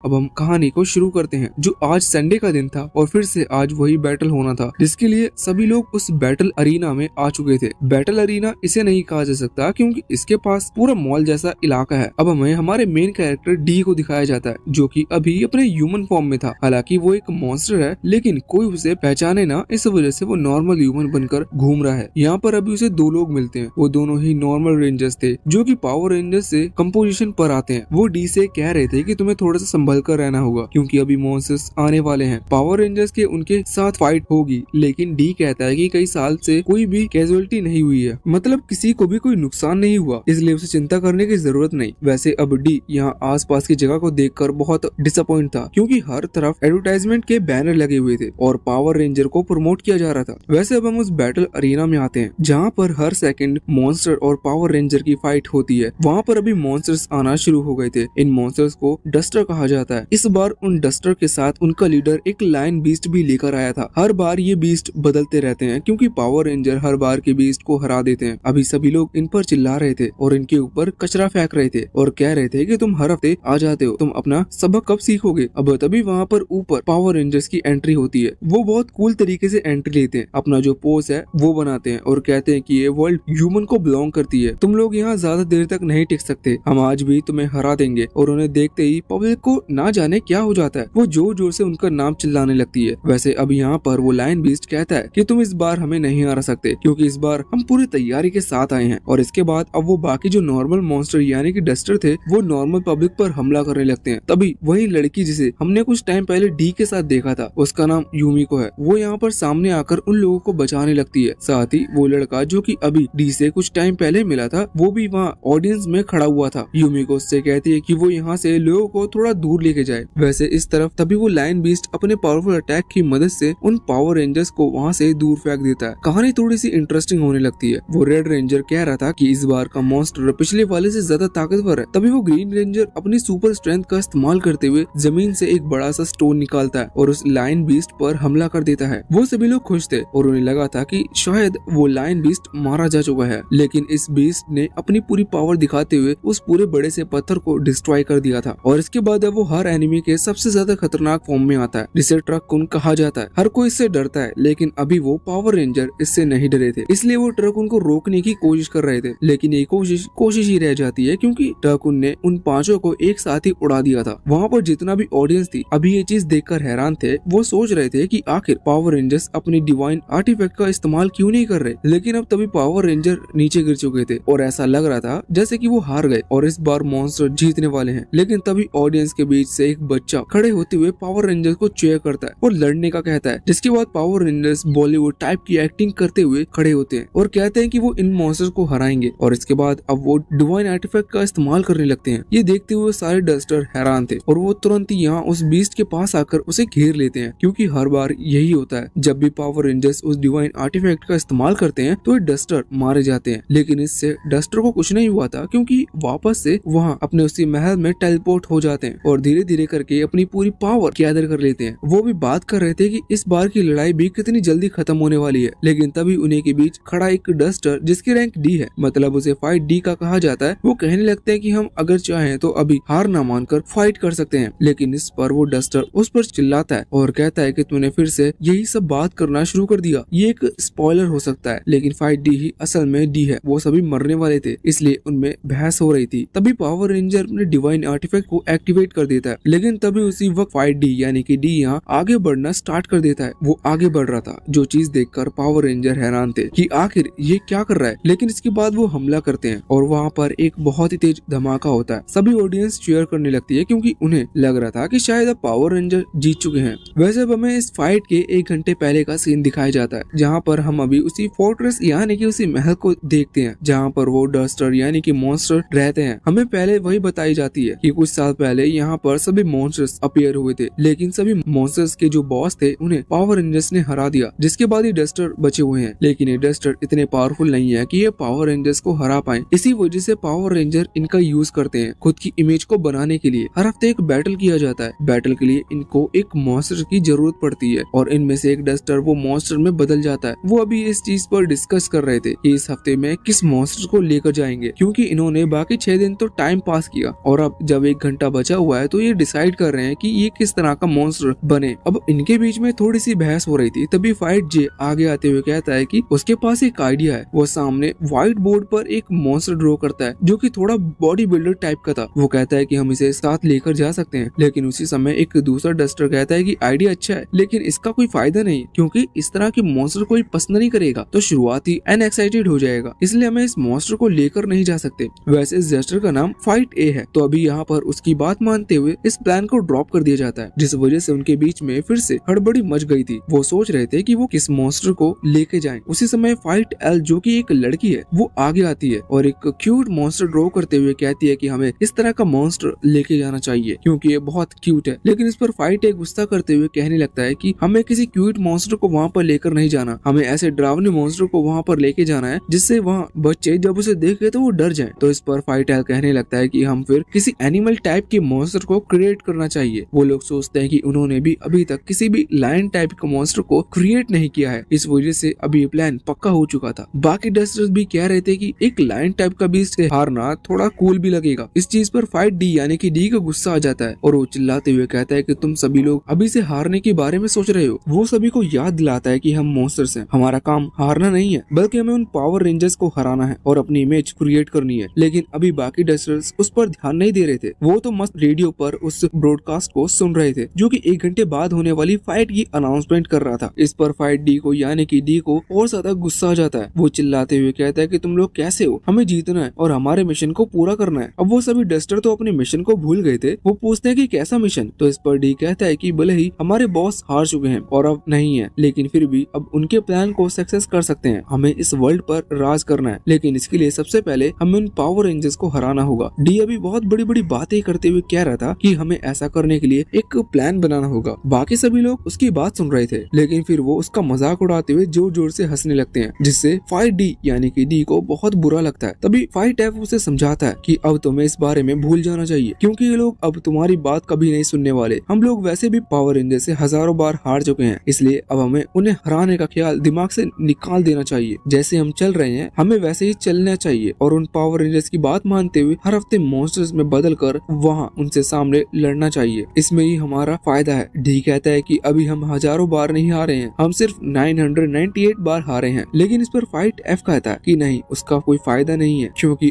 अब हम कहानी को शुरू करते हैं। जो आज संडे का दिन था और फिर से आज वही बैटल होना था, जिसके लिए सभी लोग उस बैटल अरीना में आ चुके थे। बैटल अरीना इसे नहीं कहा जा सकता क्योंकि इसके पास पूरा मॉल जैसा इलाका है। अब हमें हमारे मेन कैरेक्टर डी को दिखाया जाता है, जो कि अभी अपने ह्यूमन फॉर्म में था। हालांकि वो एक मॉन्स्टर है, लेकिन कोई उसे पहचाने ना, इस वजह से वो नॉर्मल ह्यूमन बनकर घूम रहा है। यहाँ पर अभी उसे दो लोग मिलते हैं। वो दोनों ही नॉर्मल रेंजर्स थे, जो कि पावर रेंजर्स से कंपोजिशन पर आते हैं। वो डी से कह रहे थे कि तुम्हें थोड़ा सा संभल कर रहना होगा क्योंकि अभी मॉन्स्टर्स आने वाले हैं। पावर रेंजर्स के उनके साथ फाइट होगी, लेकिन डी कहता है कि कई साल से कोई भी कैजुअलिटी नहीं हुई है, मतलब किसी को भी कोई नुकसान नहीं हुआ, इसलिए उसे चिंता करने की जरूरत नहीं। वैसे अब डी यहाँ आसपास की जगह को देखकर बहुत डिसअपॉइंट था क्योंकि हर तरफ एडवर्टाइजमेंट के बैनर लगे हुए थे और पावर रेंजर को प्रमोट किया जा रहा था। वैसे अब हम उस बैटल अरीना में आते हैं, जहाँ पर हर सेकंड मॉन्स्टर और पावर रेंजर की फाइट होती है। वहाँ पर अभी मॉन्स्टर्स आना शुरू हो गए थे। इन मॉन्स्टर्स को डस्टर कहा जाता है। इस बार उन डस्टर के साथ उनका लीडर एक लायन बीस्ट भी लेकर आया था। हर बार ये बीस्ट बदलते रहते हैं क्योंकि पावर रेंजर हर बार के बीस्ट को हरा देते हैं। अभी सभी लोग इन पर चिल्ला रहे थे और इनके ऊपर कचरा फेंक रहे थे और कह रहे थे कि तुम हर हफ्ते आ जाते हो, तुम अपना सबक कब सीखोगे। अब तभी वहाँ पर ऊपर पावर रेंजर्स की एंट्री होती है। वो बहुत कूल तरीके से एंट्री लेते हैं, अपना जो पोज है वो बनाते हैं और कहते हैं कि ये वर्ल्ड ह्यूमन को बिलोंग करती है, तुम लोग यहाँ ज्यादा देर तक नहीं टिक सकते, हम आज भी तुम्हें हरा देंगे। और उन्हें देखते ही पब्लिक को ना जाने क्या हो जाता है, वो जोर जोर से उनका नाम चिल्लाने लगती है। वैसे अब यहाँ पर वो लायन बीस्ट कहता है कि तुम इस बार हमें नहीं हरा सकते क्योंकि इस बार हम पूरी तैयारी के साथ आए हैं। और इसके बाद अब वो बाकी जो नॉर्मल मॉन्स्टर यानी कि डस्टर थे, वो नॉर्मल पब्लिक पर हमला करने लगते हैं। तभी वही लड़की जिसे हमने कुछ टाइम पहले डी के साथ देखा था, उसका नाम यूमिको है, वो यहाँ पर सामने आकर उन लोगों को बचाने लगती है। साथ ही वो लड़का जो कि अभी डी से कुछ टाइम पहले मिला था, वो भी वहाँ ऑडियंस में खड़ा हुआ था। यूमिको उससे कहती है कि वो यहाँ से लोगों को थोड़ा दूर लेके जाए। वैसे इस तरफ तभी वो लायन बीस्ट अपने पावरफुल अटैक की मदद से उन पावर रेंजर्स को वहाँ से दूर फेंक देता है। कहानी थोड़ी सी इंटरेस्टिंग होने लगती है। वो रेड रेंजर कह रहा था कि इस बार का मॉन्स्टर पिछले वाले से ज्यादा ताकतवर है। तभी वो ग्रीन रेंजर अपनी सुपर स्ट्रेंथ का इस्तेमाल करते हुए जमीन से एक बड़ा सा स्टोन निकालता है और उस लायन बीस्ट पर हमला कर देता है। वो सभी लोग खुश थे और उन्हें लगा था कि शायद वो लायन बीस्ट मारा जा चुका है, लेकिन इस बीस्ट ने अपनी पूरी पावर दिखाते हुए उस पूरे बड़े से पत्थर को डिस्ट्रॉय कर दिया था। और इसके बाद अब वो हर एनिमी के सबसे ज्यादा खतरनाक फॉर्म में आता है, जिसे ट्रकुन कहा जाता है। हर कोई इससे डरता है, लेकिन अभी वो पावर रेंजर इससे नहीं डरे थे, इसलिए वो ट्रकुन को रोकने की कोशिश कर रहे थे। लेकिन ये कोशिश ही रह जाती है क्योंकि ट्रकुन ने उन पांचों को एक साथ ही उड़ा दिया था। वहाँ पर जितना भी ऑडियंस थी अभी ये चीज देखकर हैरान थे। वो सोच रहे थे कि आखिर पावर रेंजर्स अपनी डिवाइन आर्टिफैक्ट का इस्तेमाल क्यों नहीं कर रहे। लेकिन अब तभी पावर रेंजर नीचे गिर चुके थे और ऐसा लग रहा था जैसे कि वो हार गए और इस बार मॉन्स्टर जीतने वाले हैं। लेकिन तभी ऑडियंस के बीच से एक बच्चा खड़े होते हुए पावर रेंजर्स को चीयर करता है और लड़ने का कहता है, जिसके बाद पावर रेंजर्स बॉलीवुड टाइप की एक्टिंग करते हुए खड़े होते हैं और कहते हैं कि वो इन मॉन्स्टर्स को हराएंगे। और इसके बाद अब वो डिवाइन आर्टिफैक्ट का इस्तेमाल करने लगते हैं। ये देखते हुए सारे डस्टर हैरान थे और वो तुरंत ही यहाँ उस बीस्ट के पास आकर उसे घेर लेते हैं क्योंकि हर बार यही होता है, जब भी पावर रेंजर्स उस डिवाइन आर्टिफैक्ट का इस्तेमाल करते हैं तो ये डस्टर मारे जाते हैं। लेकिन इससे डस्टर को कुछ नहीं हुआ था क्योंकि वापस से वहाँ अपने उसी महल में टेलीपोर्ट हो जाते हैं और धीरे धीरे करके अपनी पूरी पावर गैदर कर लेते हैं। वो भी बात कर रहे थे कि इस बार की लड़ाई भी कितनी जल्दी खत्म होने वाली है। लेकिन तभी उन्हीं के बीच खड़ा एक डस्टर जिसकी रैंक डी है, मतलब उसे फाइट डी का कहा जाता है, वो कहने लगते हैं कि हम अगर चाहें तो अभी हार ना मानकर फाइट कर सकते हैं। लेकिन इस पर वो डस्टर उस पर चिल्लाता है और कहता है कि तूने फिर से यही सब बात करना शुरू कर दिया। ये एक स्पॉइलर हो सकता है, लेकिन फाइट डी ही असल में डी है। वो सभी मरने वाले थे, इसलिए उनमें बहस हो रही थी। तभी पावर रेंजर अपने डिवाइन आर्टिफैक्ट को एक्टिवेट कर देता है। लेकिन तभी उसी वक्त फाइट डी यानी कि डी यहाँ आगे बढ़ना स्टार्ट कर देता है। वो आगे बढ़ रहा था, जो चीज देखकर पावर रेंजर हैरान थे कि आखिर ये क्या कर रहा है। लेकिन इसके बाद वो हमला करते हैं और वहाँ पर एक बहुत ही तेज धमाका होता है। सभी ऑडियंस चीयर करने लगती है क्योंकि उन्हें लग रहा था कि शायद अब पावर रेंजर जीत चुके हैं। वैसे अब हमें इस फाइट के 1 घंटे पहले का सीन दिखाया जाता है, जहाँ पर हम अभी उसी फोर्ट्रेस यानी कि उसी महल को देखते हैं जहाँ पर वो डस्टर यानी कि मॉन्स्टर रहते हैं। हमें पहले वही बताई जाती है कि कुछ साल पहले यहाँ पर सभी मॉन्स्टर्स अपीयर हुए थे, लेकिन सभी मॉन्स्टर्स के जो बॉस थे उन्हें पावर रेंजर्स ने हरा दिया, जिसके बाद ये डस्टर बचे हुए हैं। लेकिन ये डस्टर इतने पावरफुल नहीं है कि ये पावर रेंजर्स को हरा पाए। इसी वजह से पावर रेंजर इनका यूज करते हैं खुद की इमेज को बनाने के लिए। हर हफ्ते एक बैटल किया जाता है। बैटल के लिए इनको एक मॉन्स्टर की जरूरत पड़ती है और इनमें से एक डस्टर वो मॉन्स्टर में बदल जाता है। वो अभी इस चीज पर डिस्कस कर रहे थे कि इस हफ्ते में किस मॉन्स्टर को लेकर जाएंगे, क्योंकि इन्होंने बाकी 6 दिन तो टाइम पास किया और अब जब 1 घंटा बचा हुआ है है तो ये डिसाइड कर रहे हैं कि ये किस तरह का मॉन्स्टर बने। अब इनके बीच में थोड़ी सी बहस हो रही थी, तभी फाइट जे आगे आते हुए कहता है कि उसके पास एक आइडिया है। वो सामने व्हाइट बोर्ड पर एक मॉन्स्टर ड्रॉ करता है जो कि थोड़ा बॉडी बिल्डर टाइप का था। वो कहता है कि हम इसे साथ लेकर जा सकते हैं, लेकिन उसी समय एक दूसरा डस्टर कहता है कि आइडिया अच्छा है लेकिन इसका कोई फायदा नहीं क्योंकि इस तरह के मॉन्स्टर कोई पसंद नहीं करेगा तो शुरुआती अनएक्साइटेड हो जाएगा, इसलिए हमें इस मॉन्स्टर को लेकर नहीं जा सकते। वैसे इस डस्टर का नाम फाइट ए है। तो अभी यहाँ पर उसकी बात मानते हुए इस प्लान को ड्रॉप कर दिया जाता है, जिस वजह से उनके बीच में फिर से हड़बड़ी मच गई थी। वो सोच रहे थे कि वो किस मॉन्स्टर को लेके जाएं। उसी समय फाइट एल जो कि एक लड़की है वो आगे आती है और एक क्यूट मॉन्स्टर ड्रॉ करते हुए कहती है कि हमें इस तरह का मॉन्स्टर लेके जाना चाहिए क्योंकि ये बहुत क्यूट है। लेकिन इस पर फाइट एक गुस्सा करते हुए कहने लगता है कि हमें किसी क्यूट मॉन्स्टर को वहाँ पर लेकर नहीं जाना, हमें ऐसे डरावने मॉन्स्टर को वहाँ पर लेके जाना है जिससे वहाँ बच्चे जब उसे देखे तो वो डर जाए। तो इस पर फाइट एल कहने लगता है कि हम फिर किसी एनिमल टाइप के मॉन्स्टर को क्रिएट करना चाहिए। वो लोग सोचते हैं कि उन्होंने भी अभी तक किसी भी लायन टाइप के मॉन्स्टर को क्रिएट नहीं किया है, इस वजह से अभी ये प्लान पक्का हो चुका था। बाकी डस्टर्स भी कह रहे थे कि एक लायन टाइप का बीस्ट से हारना थोड़ा कूल भी लगेगा। इस चीज पर फाइट डी यानी कि डी का गुस्सा आ जाता है और वो चिल्लाते हुए कहता है कि तुम सभी लोग अभी से हारने के बारे में सोच रहे हो। वो सभी को याद दिलाता है कि हम मॉन्स्टर्स हैं, हमारा काम हारना नहीं है बल्कि हमें उन पावर रेंजर्स को हराना है और अपनी इमेज क्रिएट करनी है। लेकिन अभी बाकी डस्टर्स उस पर ध्यान नहीं दे रहे थे, वो तो मस्त रेडियो पर उस ब्रॉडकास्ट को सुन रहे थे जो कि 1 घंटे बाद होने वाली फाइट की अनाउंसमेंट कर रहा था। इस पर फाइट डी को यानी कि डी को और ज्यादा गुस्सा आ जाता है। वो चिल्लाते हुए कहता है कि तुम लोग कैसे हो, हमें जीतना है और हमारे मिशन को पूरा करना है। अब वो सभी डस्टर तो अपने मिशन को भूल गए थे। वो पूछते हैं कि कैसा मिशन। तो इस पर डी कहता है कि भले ही हमारे बॉस हार चुके हैं और अब नहीं है, लेकिन फिर भी अब उनके प्लान को सक्सेस कर सकते हैं। हमें इस वर्ल्ड पर राज करना है, लेकिन इसके लिए सबसे पहले हमें उन पावर रेंजर्स को हराना होगा। डी अभी बहुत बड़ी बड़ी बातें करते हुए कह रहा था कि हमें ऐसा करने के लिए एक प्लान बनाना होगा। बाकी सभी लोग उसकी बात सुन रहे थे, लेकिन फिर वो उसका मजाक उड़ाते हुए जोर जोर से हंसने लगते हैं, जिससे फाइट डी यानी कि डी को बहुत बुरा लगता है। तभी फाइट एफ उसे समझाता है कि अब तुम्हें इस बारे में भूल जाना चाहिए क्योंकि ये लोग अब तुम्हारी बात कभी नहीं सुनने वाले। हम लोग वैसे भी पावर रेंजर से हजारों बार हार चुके हैं, इसलिए अब हमें उन्हें हराने का ख्याल दिमाग से निकाल देना चाहिए। जैसे हम चल रहे हैं हमें वैसे ही चलना चाहिए और उन पावर रेंजर्स की बात मानते हुए हर हफ्ते मॉन्स्टर्स में बदल कर वहाँ उनसे सामने लड़ना चाहिए, इसमें ही हमारा फायदा है। डी कहता है कि अभी हम हजारों बार नहीं हारे हैं, हम सिर्फ 998 बार हारे हैं। लेकिन इस पर फाइट एफ कहता है कि नहीं, उसका कोई फायदा नहीं है क्योंकि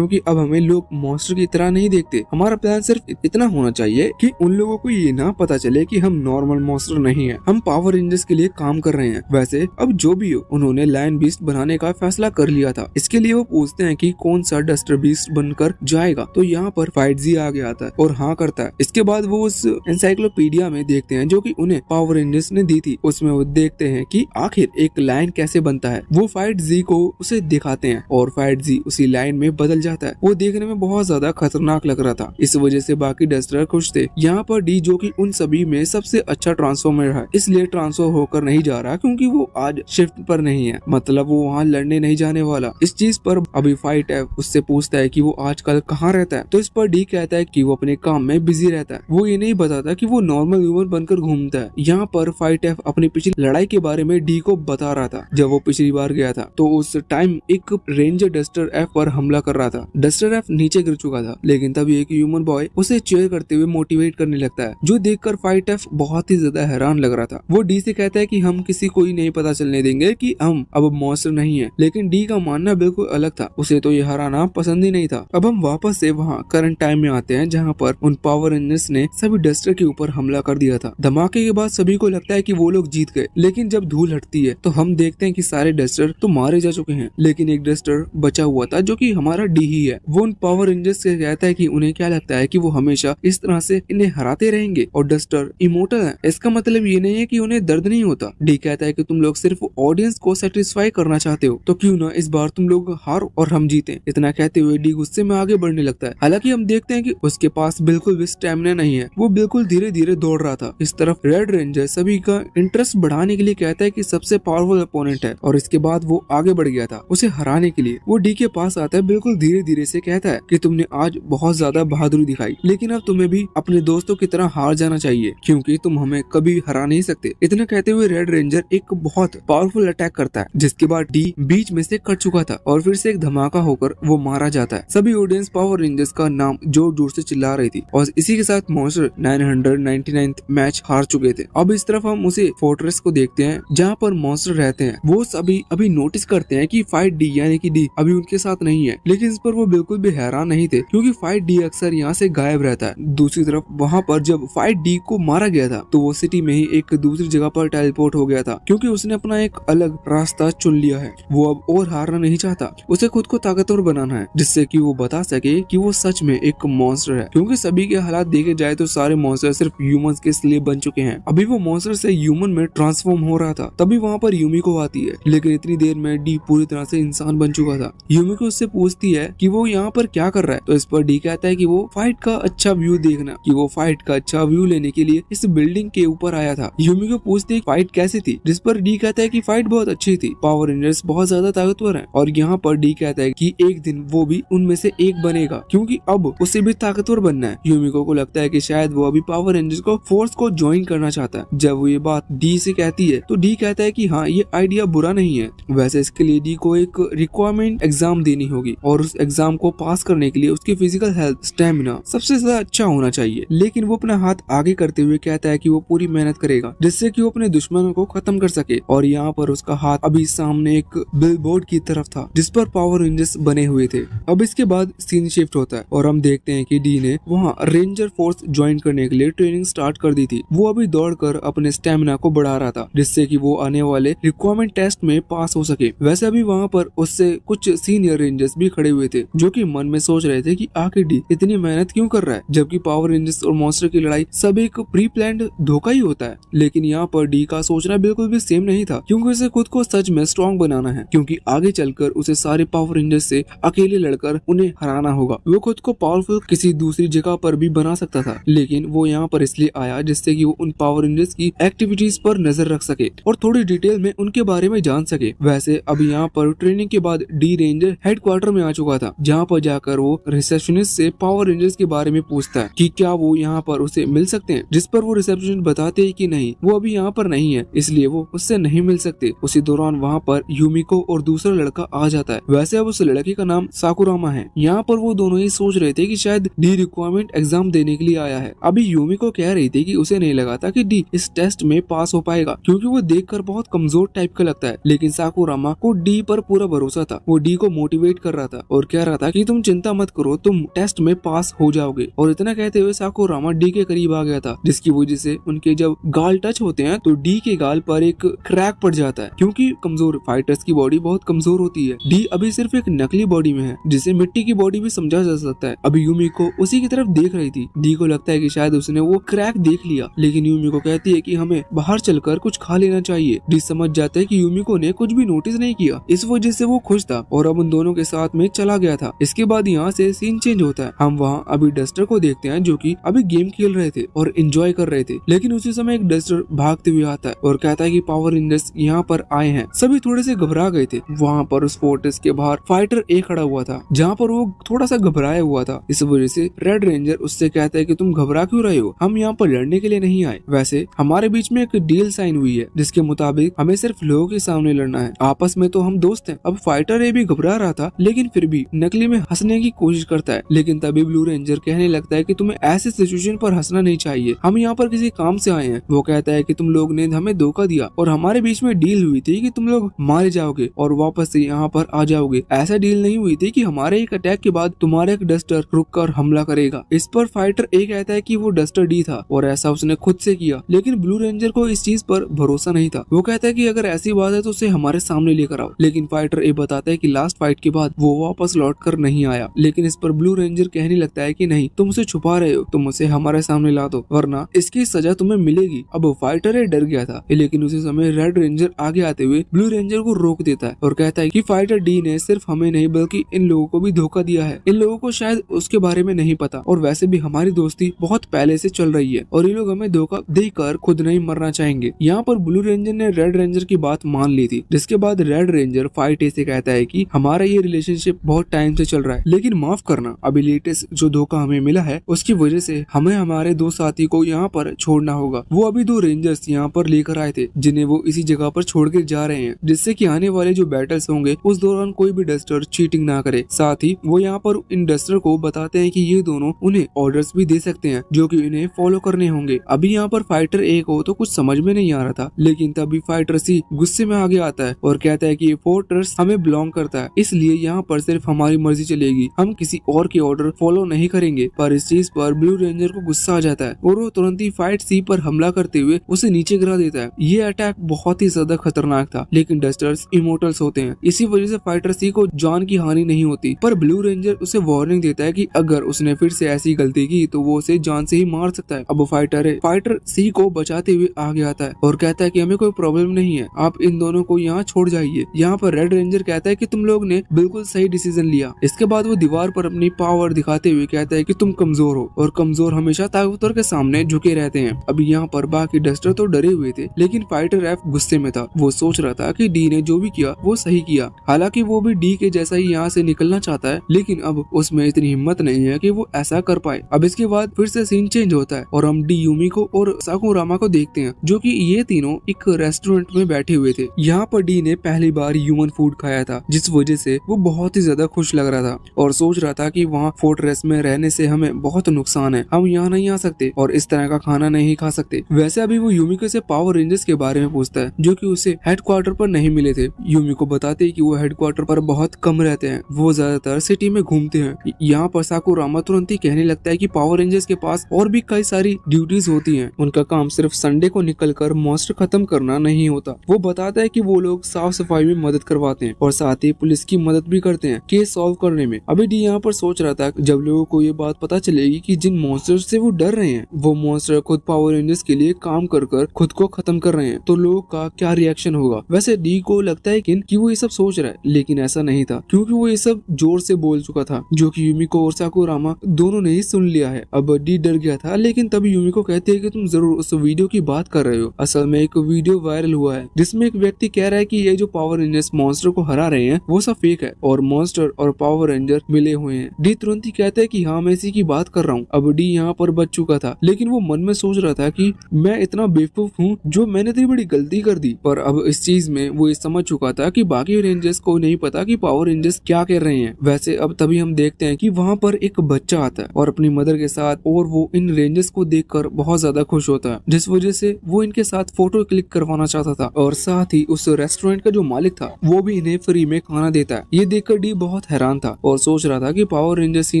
अब हमें लोग मॉन्स्टर की तरह नहीं देखते। हमारा प्लान सिर्फ इतना होना चाहिए कि उन लोगों को ये ना पता चले कि हम नॉर्मल मॉन्स्टर नहीं है, हम पावर रेंजर्स के लिए काम कर रहे हैं। वैसे अब जो भी हो, उन्होंने लायन बीस्ट बनाने का फैसला कर लिया था। इसके लिए वो पूछते हैं कि कौन सा डस्टर बीस्ट बनकर जाएगा। तो यहाँ पर फाइट जी आगे आता है और हाँ करता है। इसके बाद वो उस एनसाइक्लोपीडिया में देखते हैं जो कि उन्हें पावर रेंजर्स ने दी थी। उसमें वो देखते हैं कि आखिर एक लायन कैसे बनता है। वो फाइट जी को उसे दिखाते हैं और फाइट जी उसी लाइन में बदल जाता है। वो देखने में बहुत ज्यादा खतरनाक लग रहा था, इस वजह से बाकी डस्टर खुश थे। यहाँ पर डी जो कि उन सभी में सबसे अच्छा ट्रांसफॉर्मर है, इसलिए ट्रांसफर होकर नहीं जा रहा क्योंकि वो आज शिफ्ट पर नहीं है, मतलब वो वहाँ लड़ने नहीं जाने वाला। इस चीज पर अभी फाइट है उससे पूछता है कि वो आजकल कहाँ रहता है। तो इस पर डी कहता है कि वो अपने काम में बिजी रहता है, वो ये नहीं बताता कि वो नॉर्मल ह्यूमन बनकर घूमता है। यहाँ पर फाइट एफ अपनी पिछली लड़ाई के बारे में डी को बता रहा था। जब वो पिछली बार गया था तो उस टाइम एक रेंजर डस्टर एफ पर हमला कर रहा था। डस्टर एफ नीचे गिर चुका था, लेकिन तभी एक ह्यूमन बॉय उसे चेयर करते हुए मोटिवेट करने लगता है, जो देखकर फाइट एफ बहुत ही ज्यादा हैरान लग रहा था। वो डी से कहता है कि हम किसी को ही नहीं पता चलने देंगे कि हम अब मॉन्स्टर नहीं है। लेकिन डी का मानना बिल्कुल अलग था, उसे तो ये हराना पसंद ही नहीं था। अब हम वापस से वहाँ करंट टाइम में आते हैं जहाँ पर उन पावर रेंजर्स ने सभी डस्टर के ऊपर हमला कर दिया था। धमाके के बाद सभी को लगता है कि वो लोग जीत गए, लेकिन जब धूल हटती है तो हम देखते हैं कि सारे डस्टर तो मारे जा चुके हैं, लेकिन एक डस्टर बचा हुआ था जो कि हमारा डी ही है। वो उन पावर रेंजर्स से कहता है कि उन्हें क्या लगता है कि वो हमेशा इस तरह से इन्हें हराते रहेंगे और डस्टर इमोर्टल है। इसका मतलब ये नहीं है कि उन्हें दर्द नहीं होता। डी कहता है कि तुम लोग सिर्फ ऑडियंस को सेटिस्फाई करना चाहते हो, तो क्यों ना इस बार तुम लोग हार और हम जीते। इतना कहते हुए डी गुस्से में आगे बढ़ने लगता है। हालांकि हम देखते हैं कि उसके पास बिल्कुल भी स्टेमिना नहीं है, वो बिल्कुल धीरे धीरे दौड़ रहा था। इस तरफ रेड रेंजर सभी का इंटरेस्ट बढ़ाने के लिए कहता है कि सबसे पावरफुल अपोनेंट है और इसके बाद वो आगे बढ़ गया था उसे हराने के लिए। वो डी के पास आता है, बिल्कुल धीरे धीरे से कहता है कि तुमने आज बहुत ज्यादा बहादुरी दिखाई, लेकिन अब तुम्हें भी अपने दोस्तों की तरह हार जाना चाहिए क्योंकि तुम हमें कभी हरा नहीं सकते। इतना कहते हुए रेड रेंजर एक बहुत पावरफुल अटैक करता है, जिसके बाद डी बीच में से कट चुका था और फिर से एक धमाका होकर वो मारा जाता है। सभी ऑडियंस पावर रेंजर्स का नाम जोर जोर से चिल्ला रहे रही थी और इसी के साथ मॉन्स्टर 999th मैच हार चुके थे। अब इस तरफ हम उसे फोर्ट्रेस को देखते हैं जहाँ पर मॉन्स्टर रहते हैं। वो सभी अभी नोटिस करते हैं कि फाइट डी यानी कि डी अभी उनके साथ नहीं है, लेकिन इस पर वो बिल्कुल भी हैरान नहीं थे क्योंकि फाइट डी अक्सर यहाँ से गायब रहता है। दूसरी तरफ वहाँ पर जब फाइट डी को मारा गया था तो वो सिटी में ही एक दूसरी जगह पर टेलीपोर्ट हो गया था क्योंकि उसने अपना एक अलग रास्ता चुन लिया है। वो अब और हारना नहीं चाहता, उसे खुद को ताकतवर बनाना है जिससे कि वो बता सके कि वो सच में एक मॉन्स्टर है। क्योंकि सभी के हालात देखे जाए तो सारे मॉन्स्टर सिर्फ ह्यूमंस के लिए बन चुके हैं। अभी वो मॉन्स्टर से ह्यूमन में ट्रांसफॉर्म हो रहा था, तभी वहाँ पर यूमिको आती है, लेकिन इतनी देर में डी पूरी तरह से इंसान बन चुका था। यूमिको उससे पूछती है कि वो यहाँ पर क्या कर रहा है, तो इस पर डी कहता है कि वो फाइट का अच्छा व्यू देखना, कि वो फाइट का अच्छा व्यू लेने के लिए इस बिल्डिंग के ऊपर आया था। यूमिको पूछती है फाइट कैसी थी, जिस पर डी कहता है कि फाइट बहुत अच्छी थी, पावर रेंजर्स बहुत ज्यादा ताकतवर हैं। और यहाँ पर डी कहता है कि एक दिन वो भी उनमें से एक बनेगा क्योंकि अब उसे भी ताकतवर बनना है। यूमिको को लगता है कि शायद वो अभी पावर रेंजर्स को फोर्स को ज्वाइन करना चाहता है। जब वो ये बात डी से कहती है तो डी कहता है कि हाँ ये आइडिया बुरा नहीं है, वैसे इसके लिए डी को एक रिक्वायरमेंट एग्जाम देनी होगी और उस एग्जाम को पास करने के लिए उसकी फिजिकल हेल्थ स्टेमिना सबसे ज्यादा अच्छा होना चाहिए। लेकिन वो अपना हाथ आगे करते हुए कहता है कि वो पूरी मेहनत करेगा जिससे कि वो अपने दुश्मनों को खत्म कर सके। और यहाँ पर उसका हाथ अभी सामने एक बिलबोर्ड की तरफ था जिस पर पावर रेंजर्स बने हुए थे। अब इसके बाद सीन शिफ्ट होता है और हम देखते हैं कि डी ने वहाँ रेंजर फोर्स ज्वाइन करने के लिए ट्रेनिंग स्टार्ट कर दी थी। वो अभी दौड़कर अपने स्टेमिना को बढ़ा रहा था जिससे कि वो आने वाले रिक्वायरमेंट टेस्ट में पास हो सके। वैसे अभी वहाँ पर उससे कुछ सीनियर रेंजर्स भी खड़े हुए थे जो कि मन में सोच रहे थे कि आखिर डी इतनी मेहनत क्यों कर रहा है, जबकि पावर रेंजर्स और मॉन्स्टर की लड़ाई सब एक प्री प्लान्ड धोखा ही होता है। लेकिन यहाँ पर डी का सोचना बिल्कुल भी सेम नहीं था क्योंकि उसे खुद को सच में स्ट्रॉन्ग बनाना है, क्योंकि आगे चलकर उसे सारे पावर रेंजर्स से अकेले लड़कर उन्हें हराना होगा। वो खुद को पावरफुल किसी दूसरी जगह पर भी बना सकता था, लेकिन वो यहाँ पर इसलिए आया जिससे कि वो उन पावर रेंजर्स की एक्टिविटीज पर नजर रख सके और थोड़ी डिटेल में उनके बारे में जान सके। वैसे अभी यहाँ पर ट्रेनिंग के बाद डी रेंजर हेडक्वार्टर में आ चुका था, जहाँ पर जाकर वो रिसेप्शनिस्ट से पावर रेंजर्स के बारे में पूछता है कि क्या वो यहाँ पर उसे मिल सकते हैं, जिस पर वो रिसेप्शनिस्ट बताते हैं कि नहीं, वो अभी यहाँ पर नहीं है इसलिए वो उससे नहीं मिल सकते। उसी दौरान वहाँ पर यूमिको और दूसरा लड़का आ जाता है। वैसे अब उस लड़के का नाम साकुरामा है। यहाँ पर वो दोनों ही सोच रहे थे कि शायद डी रिक्वायरमेंट एग्जाम देने के लिए आया है। अभी यूमिको कह रही थी कि उसे नहीं लगा था कि डी इस टेस्ट में पास हो पाएगा क्योंकि वो देखकर बहुत कमजोर टाइप का लगता है, लेकिन साकुरामा को डी पर पूरा भरोसा था। वो डी को मोटिवेट कर रहा था और कह रहा था कि तुम चिंता मत करो, तुम टेस्ट में पास हो जाओगे। और इतना कहते हुए साकुरामा डी के करीब आ गया था, जिसकी वजह से उनके जब गाल टच होते हैं तो डी के गाल पर एक क्रैक पड़ जाता है क्योंकि कमजोर फाइटर्स की बॉडी बहुत कमजोर होती है। डी अभी सिर्फ एक नकली बॉडी में है जिसे मिट्टी की बॉडी भी समझा जा सकता है। अभी यूमिको उसी की तरफ देख रही थी। डी को लगता है कि शायद उसने वो क्रैक देख लिया, लेकिन यूमिको कहती है कि हमें बाहर चलकर कुछ खा लेना चाहिए। डी समझ जाता है कि यूमिको ने कुछ भी नोटिस नहीं किया, इस वजह से वो खुश था और अब उन दोनों के साथ में चला गया था। इसके बाद यहाँ से सीन चेंज होता है। हम वहाँ अभी डस्टर को देखते हैं जो कि अभी गेम खेल रहे थे और एंजॉय कर रहे थे, लेकिन उसी समय एक डस्टर भागते हुए आता है और कहता है कि पावर रेंजर्स यहाँ पर आए हैं। सभी थोड़े से घबरा गए थे। वहाँ पर उस फोर्ट्रेस के बाहर फाइटर ए खड़ा हुआ था जहाँ पर वो थोड़ा सा घबराया हुआ था। इस वजह से रेड रेंजर उससे कहता है कि तुम घबरा क्यों रहे हो, हम यहाँ पर लड़ने के लिए नहीं आए। वैसे हमारे बीच में एक डील साइन हुई है जिसके मुताबिक हमें सिर्फ लोगों के सामने लड़ना है, आपस में तो हम दोस्त हैं। अब फाइटर ए भी घबरा रहा था लेकिन फिर भी नकली में हंसने की कोशिश करता है, लेकिन तभी ब्लू रेंजर कहने लगता है कि तुम्हें ऐसे सिचुएशन पर हंसना नहीं चाहिए, हम यहाँ पर किसी काम से आए हैं। वो कहता है कि तुम लोग ने हमें धोखा दिया और हमारे बीच में डील हुई थी कि तुम लोग मारे जाओगे और वापस से यहाँ पर आ जाओगे। ऐसा डील नहीं हुई थी कि हमारे एक अटैक के बाद तुम्हारा एक डस्टर रुककर हमला करेगा। इस पर फाइटर ए कहता है कि वो डस्टर डी था और ऐसा उसने खुद से किया, लेकिन ब्लू रेंजर को इस चीज पर भरोसा नहीं था। वो कहता है कि अगर ऐसी बात है तो उसे हमारे सामने लेकर आओ, लेकिन फाइटर ए बताता है कि लास्ट फाइट के बाद वो वापस लौट कर नहीं आया। लेकिन इस पर ब्लू रेंजर कहने लगता है कि नहीं, तुम उसे छुपा रहे हो, तुम उसे हमारे सामने ला दो वरना इसकी सजा तुम्हें मिलेगी। अब फाइटर ए डर गया था, लेकिन उसी समय रेड रेंजर आगे आते हुए ब्लू रेंजर को रोक देता है और कहता है कि फाइटर डी ने सिर्फ हमें नहीं बल्कि इन लोगों को भी धोखा दिया है। इन लोगों को शायद उसके बारे में नहीं पता और वैसे भी हमारी दोस्ती बहुत पहले से चल रही है और ये लोग हमें धोखा देकर खुद नहीं मरना चाहेंगे। यहाँ पर ब्लू रेंजर ने रेड रेंजर की बात मान ली थी, जिसके बाद रेड रेंजर फाइट ए से कहता है कि हमारा ये रिलेशनशिप बहुत टाइम से चल रहा है, लेकिन माफ करना, अभी लेटेस्ट जो धोखा हमें मिला है उसकी वजह से हमें हमारे दो साथी को यहाँ पर छोड़ना होगा। वो अभी दो रेंजर्स यहाँ पर लेकर आए थे जिन्हें वो इसी जगह पर छोड़ के जा रहे हैं, जिससे कि आने वाले जो बैटल्स होंगे उस दौरान कोई भी डस्टर चीटिंग ना करे। साथ ही वो यहाँ पर इन डस्टर को बताते हैं कि ये दोनों उन्हें ऑर्डर्स भी दे सकते हैं जो कि इन्हें फॉलो करने होंगे। अभी यहाँ पर फाइटर ए को तो कुछ समझ में नहीं आ रहा था, लेकिन तभी फाइटर सी गुस्से में आगे आता है और कहता है कि ये फोर्ट्रेस हमें बिलोंग करता है, इसलिए यहाँ पर सिर्फ हमारी मर्जी चलेगी, हम किसी और के ऑर्डर फॉलो नहीं करेंगे। पर इस चीज पर ब्लू रेंजर को गुस्सा आ जाता है और वो तुरंत ही फाइट सी पर हमला करते हुए उसे नीचे गिरा देता है। ये अटैक बहुत ही ज्यादा खतरनाक था, लेकिन डस्टर्स इमोर्टल्स होते हैं, इसी वजह से फाइटर सी को जान की हानि नहीं होती। पर ब्लू रेंजर उसे वार्निंग देता है कि अगर उसने फिर से ऐसी गलती की तो वो उसे जान से ही मार सकता है। अब फाइटर सी को बचाते हुए आगे आता है और कहता है कि हमें कोई प्रॉब्लम नहीं है, आप इन दोनों को यहाँ छोड़ जाइए। यहाँ पर रेड रेंजर कहता है कि तुम लोग ने बिल्कुल सही डिसीजन लिया। इसके बाद वो दीवार पर अपनी पावर दिखाते हुए कहता है कि तुम कमजोर हो और कमजोर हमेशा ताकतवर के सामने झुके रहते हैं। अभी यहाँ पर बाकी डस्टर तो डरे हुए थे, लेकिन फाइटर एफ गुस्से में था। वो सोच रहा था कि डी ने जो भी किया वो सही किया, हालांकि वो भी डी के जैसा ही यहाँ से निकलना चाहता है, लेकिन अब उसमें इतनी हिम्मत नहीं है कि वो ऐसा कर पाए। अब इसके बाद फिर से सीन चेंज होता है और हम डी यूमिको और साकुरामा को देखते हैं जो कि ये तीनों एक रेस्टोरेंट में बैठे हुए थे। यहाँ पर डी ने पहली बार ह्यूमन फूड खाया था, जिस वजह से वो बहुत ही ज्यादा खुश लग रहा था और सोच रहा था कि वहाँ फोर्ट्रेस में रहने से हमें बहुत नुकसान है, हम यहाँ नहीं आ सकते और इस तरह का खाना नहीं खा सकते। वैसे अभी वो यूमिको से पावर रेंजर्स के बारे में पूछता है जो कि उसे हेडक्वार्टर पर नहीं मिले थे। यूमिको बताते कि वो हेडक्वार्टर पर बहुत कम रहते हैं, वो ज्यादातर सिटी में घूमते हैं। यहाँ पर साकुरामा तुरंत ही कहने लगता है कि पावर रेंजर्स के पास और भी कई सारी ड्यूटीज होती हैं, उनका काम सिर्फ संडे को निकलकर मॉन्स्टर खत्म करना नहीं होता। वो बताता है कि वो लोग साफ सफाई में मदद करवाते हैं और साथ ही पुलिस की मदद भी करते हैं केस सॉल्व करने में। अभी डी यहाँ पर सोच रहा था जब लोगों को ये बात पता चलेगी कि जिन मॉन्स्टर से वो डर रहे हैं वो मॉन्स्टर खुद पावर रेंजर्स के लिए काम कर खुद को खत्म कर रहे हैं, तो लोगों का क्या रिएक्शन होगा। वैसे डी को लगता है कि वो ये सब सोच रहा है, लेकिन ऐसा नहीं था क्योंकि वो ये सब जोर से बोल चुका था जो कि यूमिको और साकुरामा दोनों ने ही सुन लिया है। अब डी डर गया था, लेकिन तभी यूमिको कहती है कि तुम जरूर उस वीडियो की बात कर रहे हो। असल में एक वीडियो वायरल हुआ है जिसमें एक व्यक्ति कह रहा है कि ये जो पावर रेंजर्स मॉन्स्टर को हरा रहे हैं वो सब फेक है और मॉन्स्टर और पावर रेंजर मिले हुए हैं। डी तुरंत ही कहता है कि हाँ मैं इसी की बात कर रहा हूँ। अब डी यहाँ पर बच चुका था, लेकिन वो मन में सोच रहा था कि मैं इतना बेवकूफ हूँ जो मैंने इतनी बड़ी गलती कर दी। पर अब इस चीज में वो ये समझ चुका था कि बाकी रेंजर्स को नहीं पता कि पावर रेंजर्स क्या कर रहे हैं। वैसे अब तभी हम देखते हैं कि वहाँ पर एक बच्चा आता है और अपनी मदर के साथ, और वो इन रेंजर्स को देखकर बहुत ज्यादा खुश होता है, जिस वजह से वो इनके साथ फोटो क्लिक करवाना चाहता था और साथ ही उस रेस्टोरेंट का जो मालिक था वो भी इन्हें फ्री में खाना देता है। ये देखकर डी बहुत हैरान था और सोच रहा था कि पावर रेंजर्स ही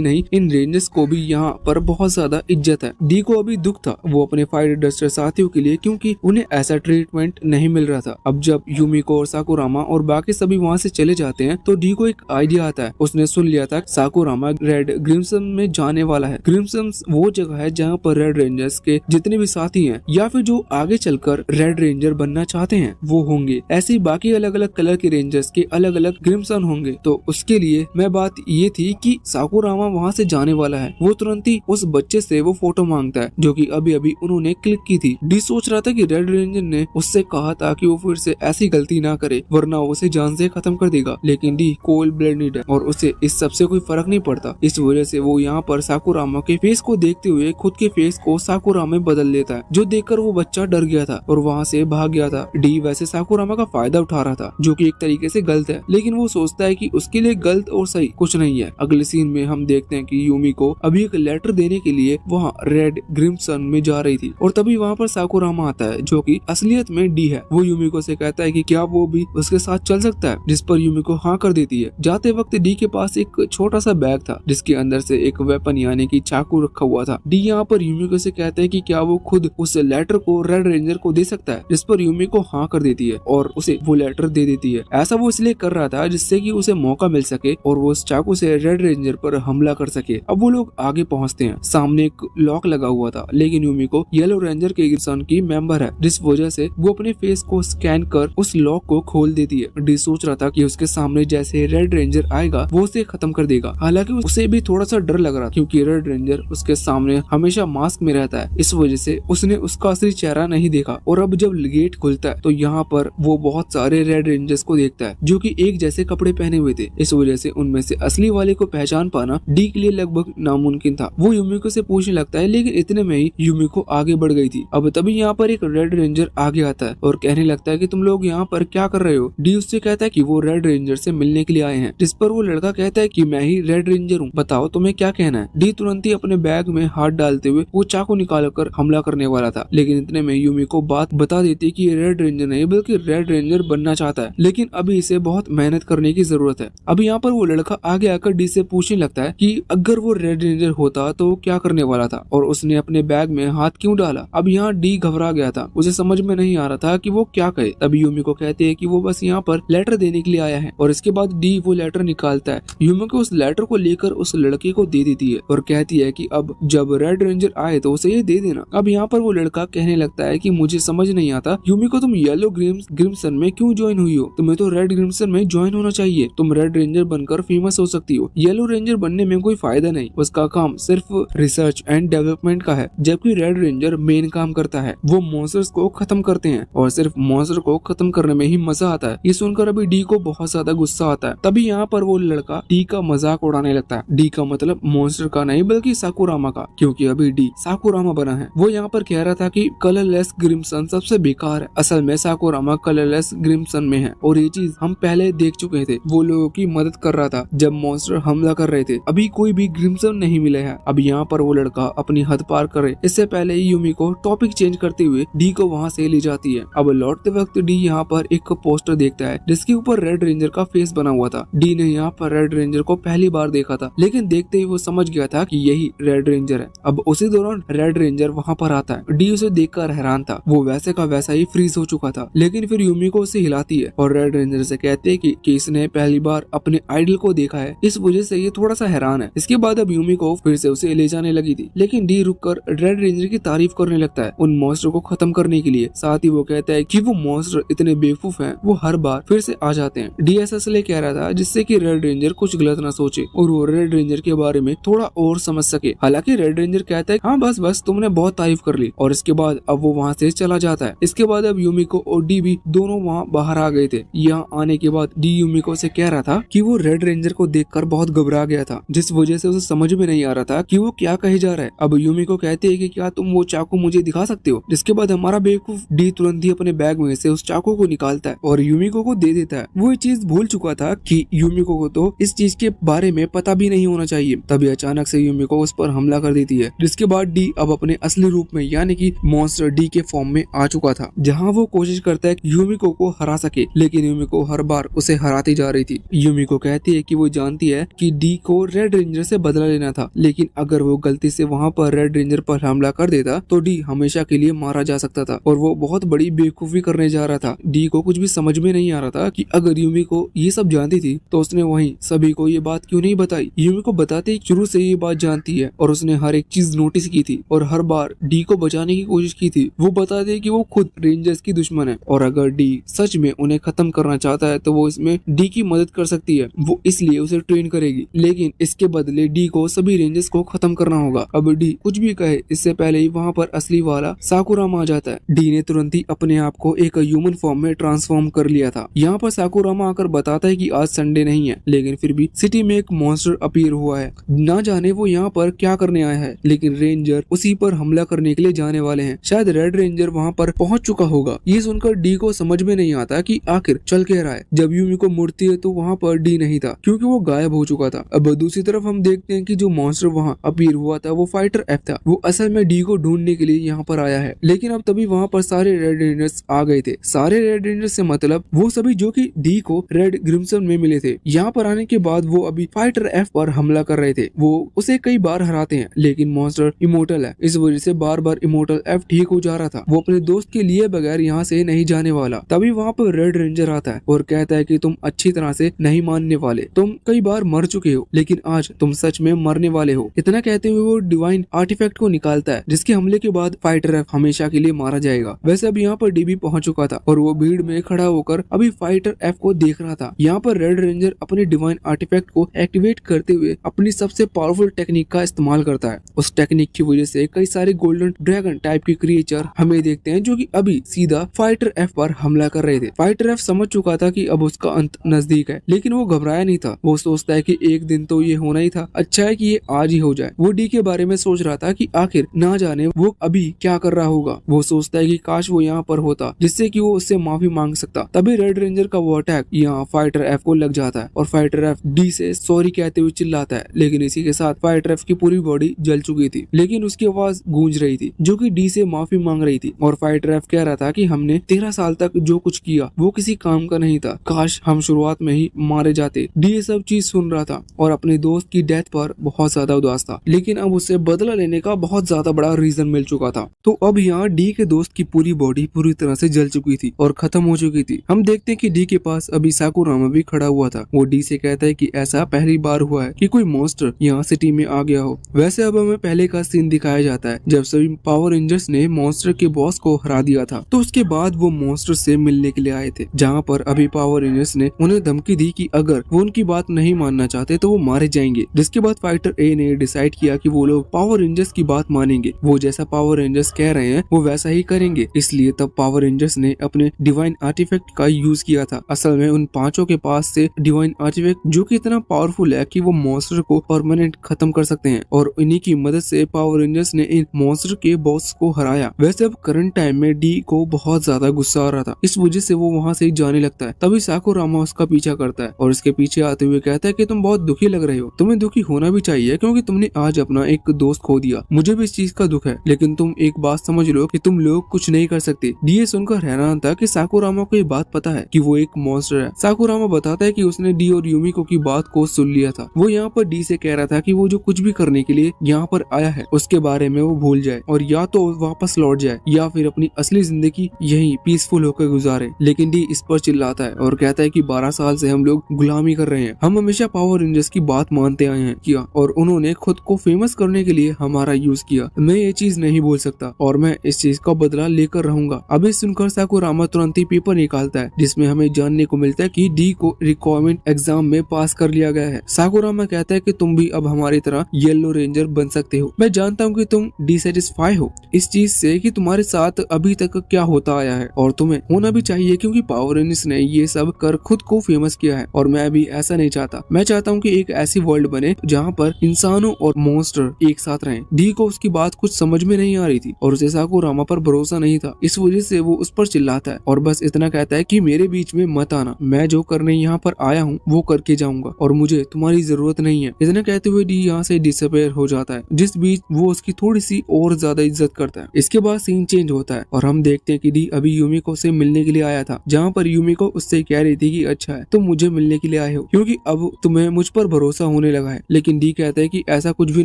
नहीं इन रेंजर्स को भी यहाँ पर बहुत ज्यादा इज्जत है। डी को अभी दुख था वो अपने फाइटर डस्टर साथियों के लिए, क्योंकि उन्हें ऐसा ट्रीटमेंट नहीं मिल रहा था। अब जब यूमिको और साकुरामा और बाकी सभी वहाँ से चले जाते हैं तो डी को एक आइडिया आता है। उसने सुन लिया था साकुरामा रेड ग्रिम्सन में जाने वाला है। ग्रिम्सन वो जगह है जहाँ पर रेड रेंजर्स के जितने भी साथी हैं या फिर जो आगे चलकर रेड रेंजर बनना चाहते हैं वो होंगे। ऐसे ही बाकी अलग अलग कलर के रेंजर्स के अलग अलग ग्रिम्सन होंगे। तो उसके लिए मैं बात ये थी कि साकुरामा वहाँ से जाने वाला है। वो तुरंत ही उस बच्चे से वो फोटो मांगता है जो कि अभी अभी उन्होंने क्लिक की थी। डी सोच रहा था कि रेड रेंजर ने उससे कहा था कि वो फिर से ऐसी गलती ना करे वरना उसे जान से खत्म कर देगा, लेकिन डी कोल्ड ब्लडेड है और उसे इस सब से कोई फर्क नहीं पड़ता। इस वजह से वो यहाँ पर साकुरामा के फेस को देखते हुए खुद के फेस को साकुरामा में बदल लेता है, जो देखकर वो बच्चा डर गया था और वहाँ से भाग गया था। डी वैसे साकुरामा का फायदा उठा रहा था जो कि एक तरीके से गलत है, लेकिन वो सोचता है कि उसके लिए गलत और सही कुछ नहीं है। अगले सीन में हम देखते हैं कि यूमिको अभी एक लेटर देने के लिए वहाँ रेड ग्रिम्सन में जा रही थी और तभी वहाँ पर साकुरामा आता है जो कि असलियत में डी है। वो यूमिको से कहता है कि क्या वो भी उसके साथ चल सकता है, जिस पर यूमिको हाँ कर देती है। जाते वक्त डी के पास एक छोटा सा बैग था जिसके अंदर से एक वेपन यानी कि चाकू रखा हुआ था। डी यहाँ पर यूमिको से कहते हैं कि क्या वो खुद उस लेटर को रेड रेंजर को दे सकता है, जिस पर यूमिको हाँ कर देती है और उसे वो लेटर दे देती है। ऐसा वो इसलिए कर रहा था जिससे कि उसे मौका मिल सके और वो उस चाकू से रेड रेंजर पर हमला कर सके। अब वो लोग आगे पहुंचते हैं, सामने एक लॉक लगा हुआ था, लेकिन यूमिको येलो रेंजर के गिब्सन की मेंबर है, जिस वजह से वो अपने फेस को स्कैन कर उस लॉक को खोल देती है। डी सोच रहा था कि उसके सामने जैसे रेड रेंजर आएगा वो उसे खत्म कर देगा, हालांकि उसे भी थोड़ा सा डर लग रहा क्योंकि रेड रेंजर उसके सामने हमेशा मास्क में रहता है, इस वजह से उसने उसका असली चेहरा नहीं देखा। और अब जब गेट खुलता है तो यहाँ पर वो बहुत सारे रेड रेंजर्स को देखता है जो कि एक जैसे कपड़े पहने हुए थे, इस वजह से उनमें से असली वाले को पहचान पाना डी के लिए लगभग नामुमकिन था। वो यूमिको से पूछने लगता है, लेकिन इतने में ही यूमिको आगे बढ़ गई थी। अब तभी यहाँ पर एक रेड रेंजर आगे आता है और कहने लगता है कि तुम लोग यहाँ पर क्या कर रहे हो। डी उससे कहता है कि वो रेड रेंजर से मिलने के लिए आए हैं, जिस पर वो लड़का कहता है कि मैं ही रेड रेंजर हूँ, बताओ तुम्हें क्या कहना है। हैं। डी तुरंत ही अपने बैग में हाथ डालते हुए वो चाकू निकालकर हमला करने वाला था, लेकिन इतने में यूमिको बात बता देती कि ये रेड रेंजर नहीं बल्कि रेड रेंजर बनना चाहता है, लेकिन अभी इसे बहुत मेहनत करने की जरूरत है। अब यहाँ पर वो लड़का आगे आकर डी से पूछने लगता है कि अगर वो रेड रेंजर होता तो वो क्या करने वाला था और उसने अपने बैग में हाथ क्यों डाला। अब यहाँ डी घबरा गया था, उसे समझ में नहीं आ रहा था कि वो क्या कहे। तभी यूमिको कहते हैं कि वो बस यहाँ पर लेटर देने के लिए आया है और इसके बाद डी वो लेटर निकालता है। यूमिको उस लेटर को लेकर उस लड़के को दे देती है और कहती है कि अब जब रेड रेंजर आए तो उसे ये दे देना। अब यहाँ पर वो लड़का कहने लगता है कि मुझे समझ नहीं आता यूमिको, तुम येलो ग्रिम्सन में क्यों ज्वाइन हुई हो? तुम्हें तो रेड ग्रिम्सन में ज्वाइन होना चाहिए। तुम रेड रेंजर बनकर फेमस हो सकती हो। येलो रेंजर बनने में कोई फायदा नहीं, उसका काम सिर्फ रिसर्च एंड डेवलपमेंट का है, जबकि रेड रेंजर मेन काम करता है, वो मॉन्स्टर्स को खत्म करते हैं और सिर्फ मॉन्स्टर को खत्म करने में ही मजा आता है। ये सुनकर अभी डी को बहुत ज्यादा गुस्सा आता है। तभी यहाँ पर वो लड़का डी का मजाक उड़ाने लगता है। डी का मतलब मॉन्स्टर का नहीं बल्कि साकुरामा का, क्योंकि अभी डी साकुरामा बना है। वो यहाँ पर कह रहा था कि कलरलेस ग्रिम्सन सबसे बेकार है। असल में साकुरामा कलरलेस ग्रिम्सन में है और ये चीज हम पहले देख चुके थे। वो लोगों की मदद कर रहा था जब मॉन्स्टर हमला कर रहे थे। अभी कोई भी ग्रिम्सन नहीं मिले है। अब यहाँ पर वो लड़का अपनी हद पार करे इससे पहले ही यूमिको टॉपिक चेंज करते हुए डी को वहाँ से ले जाती है। अब लौटते वक्त डी यहाँ पर एक पोस्टर देखता है जिसके ऊपर रेड रेंजर का फेस बना हुआ था। डी ने यहाँ पर रेड रेंजर को पहली बार देखा था, लेकिन देखते ही वो समझ गया था कि यही रेड रेंजर है। अब उसी दौरान रेड रेंजर वहाँ पर आता है। डी उसे देखकर हैरान था, वो वैसे का वैसा ही फ्रीज हो चुका था, लेकिन फिर यूमिको उसे हिलाती है और रेड रेंजर से कहते हैं कि इसने पहली बार अपने आइडल को देखा है, इस वजह से ये थोड़ा सा हैरान है। इसके बाद अब यूमिको फिर से उसे ले जाने लगी थी, लेकिन डी रुककर रेड रेंजर की तारीफ करने लगता है उन मॉन्स्टर को खत्म करने के लिए। साथ ही वो कहता है कि वो मॉन्स्टर इतने बेवकूफ हैं, वो हर बार फिर से आ जाते हैं। डी ऐसा इसलिए कह रहा था जिससे कि रेड रेंजर कुछ गलत ना सोचे और वो रेड रेंजर के बारे में थोड़ा और समझ सके। हालांकि रेड रेंजर कहता है हाँ बस तुमने बहुत तारीफ कर ली, और इसके बाद अब वो वहाँ से चला जाता है। इसके बाद अब यूमिको और डी भी दोनों वहाँ बाहर आ गए थे। यहाँ आने के बाद डी यूमिको से कह रहा था कि वो रेड रेंजर को देखकर बहुत घबरा गया था, जिस वजह से उसे समझ में नहीं आ रहा था कि वो क्या कहे जा रहा है। अब यूमिको कहते हैं कि क्या तुम वो चाकू मुझे दिखा सकते हो? जिसके बाद हमारा बेवकूफ डी तुरंत ही अपने बैग में से उस चाकू को निकालता है और यूमिको को दे देता है। वो ये चीज भूल चुका था कि यूमिको को तो इस चीज के बारे में पता भी नहीं होना चाहिए। तभी अचानक से यूमिको उस पर हमला कर देती है, जिसके बाद डी अब अपने असली रूप में यानी कि मॉन्स्टर डी के फॉर्म में आ चुका था, जहाँ वो कोशिश करता है यूमिको को हरा सके, लेकिन यूमिको हर बार उसे हराती जा रही थी। यूमिको कहती है कि वो जानती है कि डी को रेड रेंजर से बदला लेना था, लेकिन अगर वो गलती से वहाँ पर रेड रेंजर पर हमला कर देता तो डी हमेशा के लिए मारा जा सकता था और वो बहुत बड़ी बेवकूफी करने जा रहा था। डी को कुछ भी समझ में नहीं आ रहा था कि अगर यूमिको ये सब जानती थी तो उसने वहीं सभी को ये बात क्यों नहीं बताई। यूमिको बताते ही शुरू से ये बात जानती है और उसने हर एक चीज नोटिस की थी और हर बार डी को बचाने की कोशिश की थी। वो बताते कि वो खुद रेंजर्स की दुश्मन है और अगर डी सच में उन्हें खत्म करना चाहता है तो वो इसमें डी की मदद कर सकती है। वो इसलिए उसे ट्रेन करेगी, लेकिन इसके बदले डी को सभी रेंजर्स को खत्म करना होगा। अब डी कुछ भी कहे इससे पहले ही वहाँ पर असली वाला साकुरामा आ जाता है। डी ने तुरंत ही अपने आप को एक ह्यूमन फॉर्म में ट्रांसफॉर्म कर लिया था। यहाँ पर साकुरामा आकर बताता है कि आज संडे नहीं है, लेकिन फिर भी सिटी में एक मॉन्स्टर अपीयर हुआ है। ना जाने वो यहाँ पर क्या करने आया है, लेकिन रेंजर उसी पर हमला करने के लिए जाने वाले हैं। शायद रेड रेंजर वहाँ पर पहुंच चुका होगा। ये सुनकर डी को समझ में नहीं आता कि आखिर चल क्या रहा है। जब यूमिको मुड़ती है तो वहाँ पर डी नहीं था, क्योंकि वो गायब हो चुका था। अब दूसरी तरफ हम देखते हैं कि जो मॉन्स्टर वहाँ अपीयर हुआ था वो फाइटर एफ था। वो असल में डी को ढूंढने के लिए यहाँ पर आया है, लेकिन अब तभी वहाँ पर सारे रेड रेंजर्स आ गए थे। सारे रेड रेंजर्स से मतलब वो सभी जो कि डी को रेड ग्रिम्सन में मिले थे। यहाँ पर आने के बाद वो अभी फाइटर एफ पर हमला कर रहे थे। वो उसे कई बार हराते हैं, लेकिन मॉन्स्टर इमोर्टल है, इस वजह से बार बार इमोर्टल एफ ठीक हो जा रहा था। वो अपने दोस्त के लिए बगैर यहाँ से नहीं जाने वाला। तभी वहाँ पर रेड रेंजर आता है और कहता है कि तुम अच्छी तरह से नहीं मानने वाले, तुम कई बार मर चुके हो, लेकिन आज तुम सच में मरने वाले हो। इतना कहते हुए वो डिवाइन आर्टिफैक्ट को निकालता है, जिसके हमले के बाद फाइटर एफ हमेशा के लिए मारा जाएगा। वैसे अब यहाँ पर डी भी पहुंच चुका था और वो भीड़ में खड़ा होकर अभी फाइटर एफ को देख रहा था। यहाँ पर रेड रेंजर अपने डिवाइन आर्टिफैक्ट को एक्टिवेट करते हुए अपनी सबसे पावरफुल टेक्निक का इस्तेमाल करता है। उस टेक्निक की वजह से कई सारे गोल्डन ड्रैगन टाइप के क्रिएचर हमें देखते हैं, जो कि अभी सीधा फाइटर एफ पर हमला कर रहे थे। फाइटर एफ समझ चुका था कि अब उसका अंत नजदीक है, लेकिन वो घबराया नहीं था। वो सोचता है कि एक दिन तो ये होना ही था, अच्छा है कि ये आज ही हो जाए। वो डी के बारे में सोच रहा था कि आखिर ना जाने वो अभी क्या कर रहा होगा। वो सोचता है कि काश वो यहाँ पर होता, जिससे कि वो उससे माफी मांग सकता। तभी रेड रेंजर का वो अटैक यहाँ फाइटर एफ को लग जाता है और फाइटर एफ डी से सॉरी कहते हुए चिल्लाता है, लेकिन इसी के साथ फायर की पूरी बॉडी जल चुकी थी, लेकिन उसकी आवाज गूंज रही थी जो कि डी से माफी मांग रही थी। और फायर कह रहा था कि हमने 13 साल तक जो कुछ किया वो किसी काम का नहीं था, काश हम शुरुआत में ही मारे जाते। डी ये सब चीज सुन रहा था और अपने दोस्त की डेथ पर बहुत ज्यादा उदास था, लेकिन अब उसे बदला लेने का बहुत ज्यादा बड़ा रीजन मिल चुका था। तो अब यहाँ डी के दोस्त की पूरी बॉडी पूरी तरह से जल चुकी थी और खत्म हो चुकी थी। हम देखते हैं कि डी के पास अभी साकुरामा भी खड़ा हुआ था। वो डी से कहता है कि ऐसा पहली बार हुआ है कि कोई मॉन्स्टर यहाँ सिटी में आ गया हो। वैसे अब हमें पहले का सीन दिखाया जाता है जब सभी पावर रेंजर्स ने मॉन्स्टर के बॉस को हरा दिया था। तो उसके बाद वो मॉन्स्टर से मिलने के लिए आए थे, जहाँ पर अभी पावर रेंजर्स ने उन्हें धमकी दी कि अगर वो उनकी बात नहीं मानना चाहते तो वो मारे जाएंगे। जिसके बाद फाइटर ए ने डिसाइड किया कि वो लोग पावर रेंजर्स की बात मानेंगे, वो जैसा पावर रेंजर्स कह रहे हैं वो वैसा ही करेंगे। इसलिए तब पावर रेंजर्स ने अपने डिवाइन आर्टिफैक्ट का यूज किया था। असल में उन पांचों के पास से डिवाइन आर्टिफैक्ट जो कि इतना पावरफुल है कि वो मॉन्स्टर को परमानेंट खत्म कर सकते हैं, और इन्हीं की मदद से पावर रेंजर्स ने इन मॉन्स्टर के बॉस को हराया। वैसे अब करंट टाइम में डी को बहुत ज्यादा गुस्सा आ रहा था, इस वजह से वो वहाँ से जाने लगता है। तभी साकुरामा उसका पीछा करता है और उसके पीछे आते हुए कहता है कि तुम बहुत दुखी लग रहे हो, तुम्हें दुखी होना भी चाहिए क्योंकि तुमने आज अपना एक दोस्त खो दिया। मुझे भी इस चीज का दुख है, लेकिन तुम एक बात समझ लो कि तुम लोग कुछ नहीं कर सकते। डी ये सुनकर हैरान था कि साकुरामा को ये बात पता है कि वो एक मॉन्स्टर है। साकुरामा बताता है कि उसने डी और यूमिको की बात को सुन लिया था। वो यहाँ पर डी से कह रहा था कि वो जो कुछ भी करने के लिए यहाँ पर आया है उसके बारे में वो भूल जाए और या तो वापस लौट जाए या फिर अपनी असली जिंदगी यही पीसफुल होकर गुजारे। लेकिन डी इस पर चिल्लाता है और कहता है कि 12 साल से हम लोग गुलामी कर रहे हैं, हम हमेशा पावर रेंजर्स की बात मानते आए हैं किया और उन्होंने खुद को फेमस करने के लिए हमारा यूज किया। मैं ये चीज नहीं भूल सकता और मैं इस चीज का बदला लेकर रहूंगा। अभी सुनकर साकुरामा तुरंत ही पेपर निकालता है जिसमें हमें जानने को मिलता है कि डी को रिक्वायरमेंट एग्जाम में पास कर लिया गया है। साकुरामा कहता है कि तुम भी अब हमारी तरह येलो रेंजर बन सकते हो। मैं जानता हूँ कि तुम डिसैटिस्फाई हो इस चीज से कि तुम्हारे साथ अभी तक क्या होता आया है और तुम्हें होना भी चाहिए क्योंकि पावर रेंजर्स ने ये सब कर खुद को फेमस किया है और मैं भी ऐसा नहीं चाहता। मैं चाहता हूँ कि एक ऐसी वर्ल्ड बने जहाँ पर इंसानों और मॉन्स्टर एक साथ रहें। डी को उसकी बात कुछ समझ में नहीं आ रही थी और उसे साकुरामा पर भरोसा नहीं था, इस वजह से वो उस पर चिल्लाता है और बस इतना कहता है कि मेरे बीच में मत आना, मैं जो करने यहाँ पर आया हूँ वो करके जाऊंगा और मुझे तुम्हारी जरूरत नहीं है। इतना कहते हुए डी यहाँ से डिसअपेयर हो जाता है, जिस बीच वो उसकी थोड़ी सी और ज्यादा इज्जत करता है। इसके बाद सीन चेंज होता है और हम देखते हैं कि डी अभी यूमिको से मिलने के लिए आया था, जहाँ पर यूमिको उससे कह रही थी कि अच्छा है तुम मुझे मिलने के लिए आए हो क्योंकि अब तुम्हें मुझ पर भरोसा होने लगा है। लेकिन डी कहता है कि ऐसा कुछ भी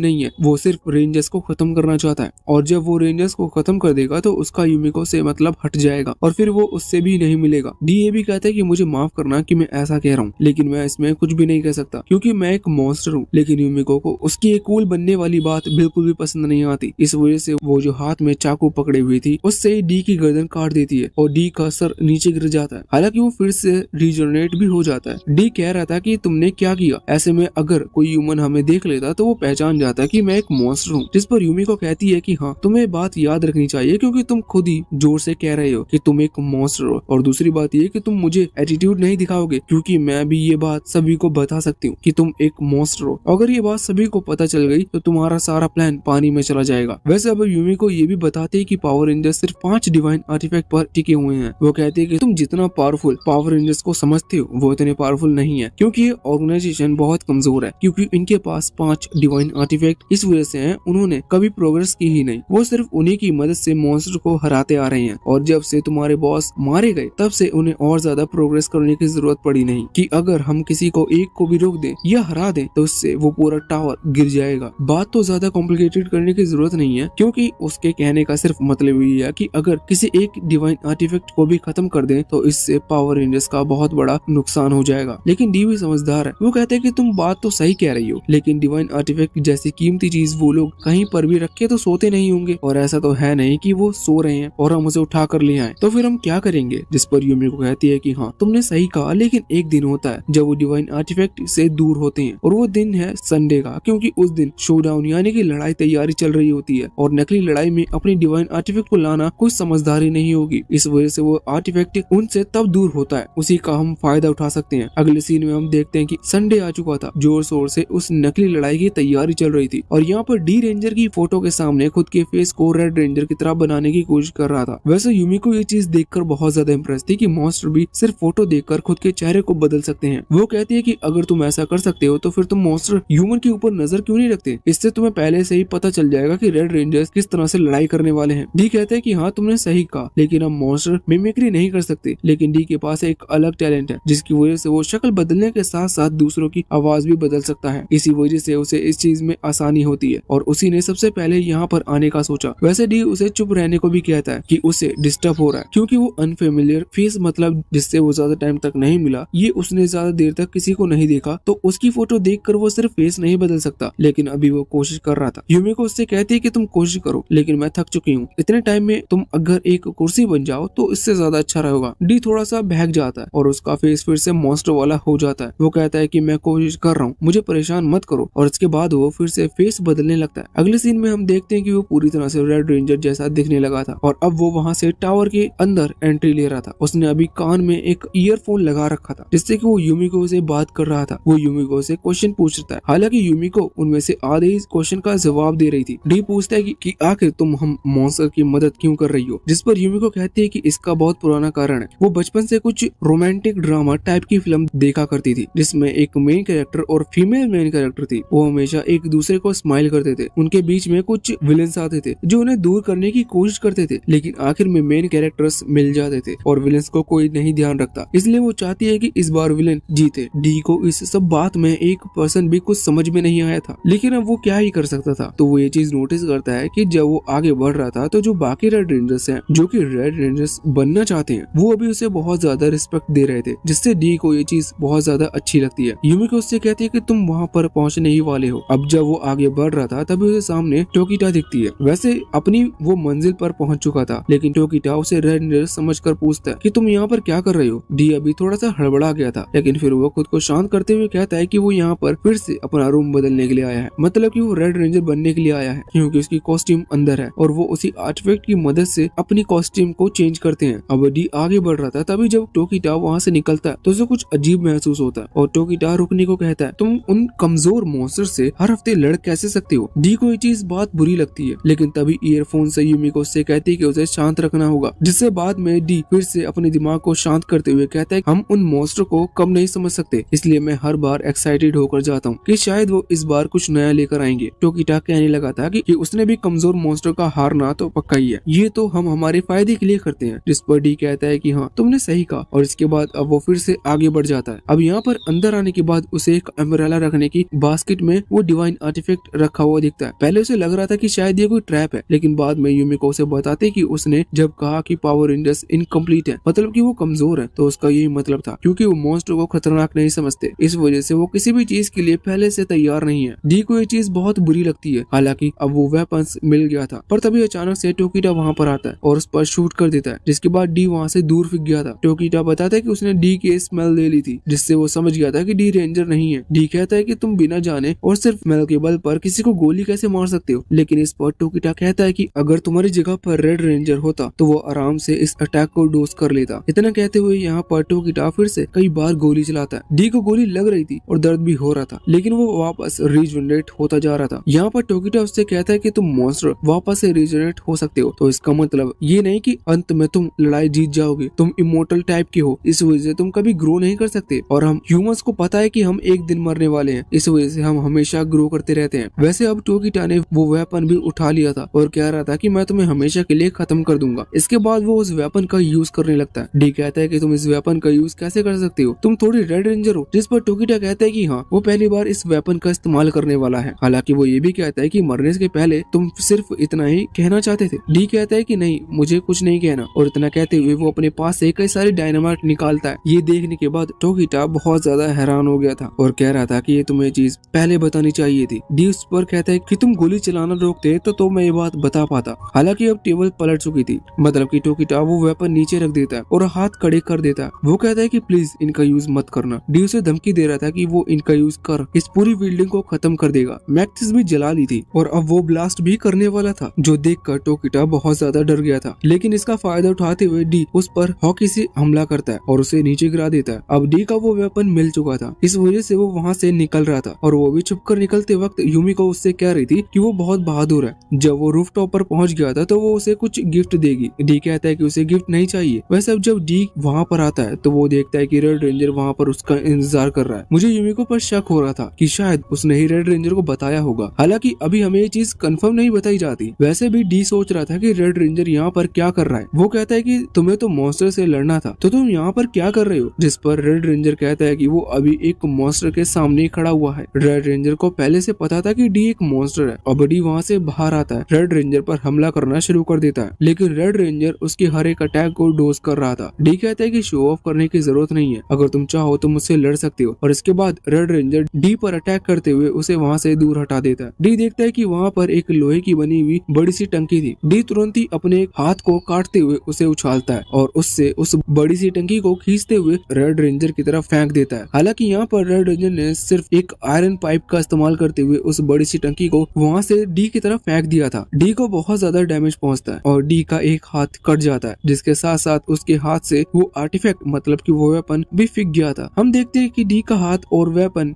नहीं है, वो सिर्फ रेंजर्स को खत्म करना चाहता है और जब वो रेंजर्स को खत्म कर देगा तो उसका यूमिको से मतलब हट जाएगा और फिर वो उससे भी नहीं मिलेगा। डी ये भी कहता है कि मुझे माफ करना कि मैं ऐसा कह रहा हूँ, लेकिन मैं इसमें कुछ भी नहीं कह सकता क्योंकि मैं एक मॉन्स्टर हूँ। लेकिन यूमिको को उसकी एक कूल बनने वाली बात बिल्कुल भी पसंद नहीं आती, इस वजह से वो जो हाथ में चाकू पकड़े हुई थी उससे डी की गर्दन काट देती है और डी का सर नीचे गिर जाता है। हालांकि वो फिर से रीजनरेट भी हो जाता है। डी कह रहा था कि तुमने क्या किया, ऐसे में अगर कोई ह्यूमन हमें देख लेता तो वो पहचान जाता कि मैं एक मॉन्स्टर हूँ। जिस पर यूमिको कहती है कि हाँ तुम्हें बात याद रखनी चाहिए क्योंकि तुम खुद ही जोर से कह रहे हो कि तुम एक मॉन्स्टर हो, और दूसरी बात ये कि तुम मुझे एटीट्यूड नहीं दिखाओगे क्योंकि मैं भी ये बात सभी को बता सकती हूँ कि तुम एक मॉन्स्टर हो। अगर ये बात सभी को पता चल गई तो तुम्हारा सारा प्लान पानी में चला जाएगा। वैसे अब यूमिको ये भी बताते हैं कि पावर रेंजर्स सिर्फ 5 डिवाइन आर्टिफैक्ट पर टिके हुए हैं। वो कहते हैं कि तुम जितना पावरफुल पावर रेंजर्स को समझते हो वो इतने पावरफुल नहीं है क्योंकि ये ऑर्गेनाइजेशन बहुत कमजोर है, क्योंकि इनके पास 5 डिवाइन आर्टिफैक्ट इस वजह से हैं उन्होंने कभी प्रोग्रेस की ही नहीं। वो सिर्फ उन्हीं की मदद से मॉन्स्टर को हराते आ रहे हैं और जब से तुम्हारे बॉस मारे गए तब से उन्हें और ज्यादा प्रोग्रेस करने की जरूरत पड़ी नहीं कि अगर हम किसी को एक को भी रोक दें या हरा दें तो उससे वो पूरा टावर गिर जाएगा। बात तो ज्यादा कॉम्प्लिकेटेड करने की जरूरत नहीं है क्योंकि उसके कहने का सिर्फ मतलब यही है कि अगर किसी एक डिवाइन आर्टिफैक्ट को भी खत्म कर दें तो इससे पावर रेंजर्स का बहुत बड़ा नुकसान हो जाएगा। लेकिन डी भी समझदार है, वो कहते हैं कि तुम बात तो सही कह रही हो, लेकिन डिवाइन आर्टिफैक्ट जैसी कीमती चीज वो लोग कहीं पर भी रखे तो सोते नहीं होंगे और ऐसा तो है नहीं कि वो सो रहे हैं और हम उसे उठा कर ले आए, तो फिर हम क्या करेंगे। जिस पर यूमिको कहती है कि हाँ तुमने सही कहा, लेकिन एक दिन होता है जब वो डिवाइन आर्टिफैक्ट से दूर होते हैं और वो दिन है संडे का, क्योंकि उस दिन शोडाउन यानी कि लड़ाई तैयारी चल रही होती है और नकली लड़ाई में अपनी डिवाइन आर्टिफैक्ट को लाना कुछ समझदारी नहीं होगी। इस वजह से वो आर्टिफैक्ट उनसे तब दूर होता है, उसी का हम फायदा उठा सकते हैं। अगले सीन में हम देखते हैं कि संडे आ चुका था, जोर शोर से उस नकली लड़ाई की तैयारी चल रही थी और यहाँ पर डी रेंजर की फोटो के सामने खुद के फेस को रेड रेंजर की तरह बनाने की कोशिश कर रहा था। वैसे यूमिको ये चीज देखकर बहुत ज्यादा इंप्रेस थी कि मॉन्स्टर भी सिर्फ फोटो देखकर खुद के चेहरे को बदल सकते हैं। वो कहती है कि अगर तुम ऐसा कर सकते हो तो फिर तुम मॉन्स्टर ह्यूमन ह्यूमन के ऊपर नजर क्यों नहीं रखते? इससे तुम्हें पहले से ही पता चल जाएगा कि रेड रेंजर्स किस तरह से लड़ाई करने वाले हैं। डी कहते हैं कि हाँ तुमने सही कहा, लेकिन हम मॉन्स्टर मिमिक्री नहीं कर सकते। लेकिन डी के पास एक अलग टैलेंट है जिसकी वजह से वो शक्ल बदलने के साथ साथ दूसरों की आवाज भी बदल सकता है। इसी वजह से उसे इस चीज में आसानी होती है और उसी ने सबसे पहले यहाँ पर आने का सोचा। वैसे डी उसे चुप रहने को भी कहता है कि उसे डिस्टर्ब हो रहा है क्योंकि वो अनफेमिलियर फेस मतलब जिससे वो ज्यादा टाइम तक नहीं मिला, ये उसने ज्यादा देर तक किसी को नहीं देखा, तो उसकी फोटो देखकर वो सिर्फ फेस नहीं बदल सकता। लेकिन अभी वो कोशिश कर रहा था। यूमिको उससे कहती है कि तुम कोशिश करो, लेकिन मैं थक चुकी हूँ। इतने टाइम में तुम अगर एक कुर्सी बन जाओ तो इससे ज्यादा अच्छा रहेगा। डी थोड़ा सा बहक जाता है और उसका फेस फिर से मॉन्स्टर वाला हो जाता है। वो कहता है कि मैं कोशिश कर रहा हूँ, मुझे परेशान मत करो। और इसके बाद वो फिर से फेस बदलने लगता है। अगले सीन में हम देखते हैं कि वो पूरी तरह से रेड रेंजर जैसा दिखने लगा था और अब वो वहाँ से टावर के अंदर एंट्री ले रहा था। उसने अभी कान में एक ईयरफोन लगा रखा था जिससे कि वो यूमिको से बात कर रहा था। वो यूमिको से क्वेश्चन पूछता है, हालांकि यूमिको उनमें से आधे ही क्वेश्चन का जवाब दे रही थी। डी पूछता है कि आखिर तुम हम मॉन्स्टर की मदद क्यों कर रही हो? जिस पर यूमिको कहती है कि इसका बहुत पुराना कारण है। वो बचपन से कुछ रोमांटिक ड्रामा टाइप की फिल्म देखा करती थी जिसमें एक मेन कैरेक्टर और फीमेल मेन कैरेक्टर थी। वो हमेशा एक दूसरे को स्माइल करते थे। उनके बीच में कुछ विलेंस आते थे जो उन्हें दूर करने की कोशिश करते थे, लेकिन आखिर में मेन कैरेक्टर्स मिल जाते थे और विलेंस को कोई नहीं ध्यान रखता। इसलिए वो चाहती है कि इस बार विलेन जीते। डी को इस सब बात में 1% भी कुछ समझ में नहीं आया था, लेकिन अब वो क्या ही कर सकता था। तो वो ये चीज नोटिस करता है कि जब वो आगे बढ़ रहा था तो जो बाकी रेड रेंजर्स हैं, जो कि रेड रेंजर्स बनना चाहते हैं, वो अभी उसे बहुत ज्यादा रिस्पेक्ट दे रहे थे, जिससे डी को ये चीज बहुत ज्यादा अच्छी लगती है। यूमिको उससे कहती है कि तुम वहाँ पर पहुँचने ही वाले हो। अब जब वो आगे बढ़ रहा था तभी उसे सामने टोकीटा दिखती है। वैसे अपनी वो मंजिल पर पहुंच चुका था, लेकिन टोकीटा उसे रेड रेंजर समझकर पूछता है कि तुम यहाँ पर क्या कर रहे हो? डी अभी थोड़ा सा हड़बड़ा गया था, लेकिन फिर वो खुद को शांत करते हुए कहता है कि वो यहाँ पर फिर से अपना रूम बदलने के लिए आया है, मतलब कि वो रेड रेंजर बनने के लिए आया है क्योंकि उसकी कॉस्ट्यूम अंदर है और वो उसी आर्टिफैक्ट की मदद से अपनी कॉस्ट्यूम को चेंज करते हैं। अब डी आगे बढ़ रहा था, तभी जब टोकीटा वहाँ से निकलता है तो उसे कुछ अजीब महसूस होता है और टोकीटा रुकने को कहता है, तुम उन कमजोर मॉन्स्टर से हर हफ्ते लड़ कैसे सकते हो? डी को ये चीज बहुत बुरी लगती है, लेकिन तभी ईयरफोन से यूमिको उससे कहती है कि उसे शांत रखना होगा, जिससे बाद में डी फिर से अपने दिमाग को शांत करते हुए कहता है हम उन मॉन्स्टर को कम नहीं समझ सकते, इसलिए मैं हर बार एक्साइटेड होकर जाता हूँ कि शायद वो इस बार कुछ नया लेकर आएंगे। टोकीटा कहने लगा था कि उसने भी कमजोर मॉन्स्टर का हारना तो पक्का ही है, ये तो हम हमारे फायदे के लिए करते हैं। जिस पर डी कहता है कि हाँ तुमने सही कहा, और इसके बाद अब वो फिर से आगे बढ़ जाता है। अब यहाँ पर अंदर आने के बाद उसे एक अम्ब्रेला रखने की बास्केट में वो डिवाइन आर्टिफैक्ट रखा हुआ दिखता है। पहले उसे लग रहा था कि शायद ये कोई ट्रैप है, लेकिन बाद में यूमिको उसे बताते कि उसने जब कहा कि पावर रेंजर्स इनकम्प्लीट है, मतलब कि वो कमजोर है, तो उसका यही मतलब था क्योंकि वो मॉन्स्टर को खतरनाक नहीं समझते। इस वजह से वो किसी भी चीज के लिए पहले से तैयार नहीं है। डी को ये चीज बहुत बुरी लगती है। हालांकि अब वो वेपन्स मिल गया था, पर तभी अचानक से टोकीटा वहाँ पर आता है और उस पर शूट कर देता है, जिसके बाद डी वहाँ से दूर फिक गया था। टोकीटा बताता है कि उसने डी की स्मेल ले ली थी, जिससे वो समझ गया था कि डी रेंजर नहीं है। डी कहता है कि तुम बिना जाने और सिर्फ स्मेल के बल पर किसी को गोली कैसे मार सकते हो? लेकिन इस पर टोकीटा कहता है कि अगर तुम्हारी जगह पर रेड रेंजर होता तो वो आराम से इस अटैक को डोज कर लेता। इतना कहते हुए यहाँ पर टोकीटा फिर से कई बार गोली चलाता है। डी को गोली लग रही थी और दर्द भी हो रहा था, लेकिन वो वापस रीजनरेट होता जा रहा था। यहाँ पर टोकीटा उससे कहता है कि तुम मॉन्स्टर वापस से रीजनरेट हो सकते हो, तो इसका मतलब ये नहीं कि अंत में तुम लड़ाई जीत जाओगे। तुम इमोर्टल टाइप के हो, इस वजह से तुम कभी ग्रो नहीं कर सकते, और हम ह्यूमंस को पता है कि हम एक दिन मरने वाले हैं, इस वजह से हम हमेशा ग्रो करते रहते हैं। वैसे अब टोकीटा ने वो वेपन भी उठा लिया था और कह रहा था कि मैं तुम्हें हमेशा के लिए खत्म कर दूंगा। इसके बाद वो उस वेपन का यूज करने लगता है। डी कहता है कि तुम इस वेपन का यूज कैसे कर सकते हो? तुम थोड़ी रेड रेंजर हो। जिस पर टोकीटा कहता है कि हाँ, वो पहली बार इस वेपन का इस्तेमाल करने वाला है। हालांकि वो ये भी कहता है कि मरने से पहले तुम सिर्फ इतना ही कहना चाहते थे। डी कहता है कि नहीं, मुझे कुछ नहीं कहना, और इतना कहते हुए वो अपने पास से कई सारी डायनामाइट निकालता है। ये देखने के बाद टोकीटा बहुत ज्यादा हैरान हो गया था और कह रहा था कि ये तुम्हें चीज पहले बतानी चाहिए थी। डी उस पर कहता है कि तुम गोली चलाना रोकते तो मैं ये बात बता पाता। हालांकि अब टेबल पलट चुकी थी, मतलब कि टोकीटा वो वेपन नीचे रख देता है और हाथ कड़े कर देता है। वो कहता है कि प्लीज इनका यूज मत करना। डी उसे धमकी दे रहा था कि वो इनका यूज कर इस पूरी बिल्डिंग को खत्म कर देगा। मैक्सिस भी जला ली थी और अब वो ब्लास्ट भी करने वाला था, जो देखकर टोकीटा बहुत ज्यादा डर गया था। लेकिन इसका फायदा उठाते हुए डी उस पर हॉकी से हमला करता है और उसे नीचे गिरा देता है। अब डी का वो वेपन मिल चुका था, इस वजह से वो वहाँ से निकल रहा था, और वो भी छुपकर निकलते वक्त यूमिको उससे कह रही थी कि वो बहुत बहादुर है। जब वो रूफ टॉप पर पहुंच गया था तो वो उसे कुछ गिफ्ट देगी। डी कहता है कि उसे गिफ्ट नहीं चाहिए। वैसे अब जब डी वहाँ पर आता है तो वो देखता है कि रेड रेंजर वहाँ पर उसका इंतजार कर रहा है। मुझे यूमिको पर शक हो रहा था कि शायद उसने ही रेड रेंजर को बताया होगा। हालांकि अभी हमें ये चीज कंफर्म नहीं बताई जाती। वैसे भी डी सोच रहा था कि रेड रेंजर यहाँ पर क्या कर रहा है। वो कहता है कि तुम्हें तो मॉन्स्टर से लड़ना था, तो तुम यहाँ पर क्या कर रहे हो। जिस पर रेड रेंजर कहता है कि वो अभी एक मॉन्स्टर के सामने खड़ा हुआ है। रेड रेंजर को पहले से पता था कि डी एक मॉन्स्टर है। अब डी वहाँ से बाहर आता है, रेड रेंजर पर हमला करना शुरू कर देता है, लेकिन रेड रेंजर उसके हर एक अटैक को डोज कर रहा था। डी कहता है कि शो ऑफ करने की जरूरत नहीं है, अगर तुम चाहो तो मुझसे लड़ सकते हो। और इसके बाद रेड रेंजर डी पर अटैक करते हुए उसे वहाँ से दूर हटा देता है। डी देखता है कि वहाँ पर एक लोहे की बनी हुई बड़ी सी टंकी थी। डी तुरंत ही अपने हाथ को काटते हुए उसे उछालता है और उससे उस बड़ी सी टंकी को खींचते हुए रेड रेंजर की तरफ फेंक देता है। हालांकि यहाँ पर रेड रेंजर ने सिर्फ एक आयरन पाइप का इस्तेमाल करते हुए उस बड़ी सी टंकी को वहाँ से डी की तरफ फेंक दिया था। डी को बहुत ज्यादा डैमेज पहुँचता है और डी का एक हाथ कट जाता है, जिसके साथ साथ उसके हाथ से वो आर्टिफैक्ट मतलब कि वो वेपन भी फिक गया था। हम देखते हैं कि डी का हाथ और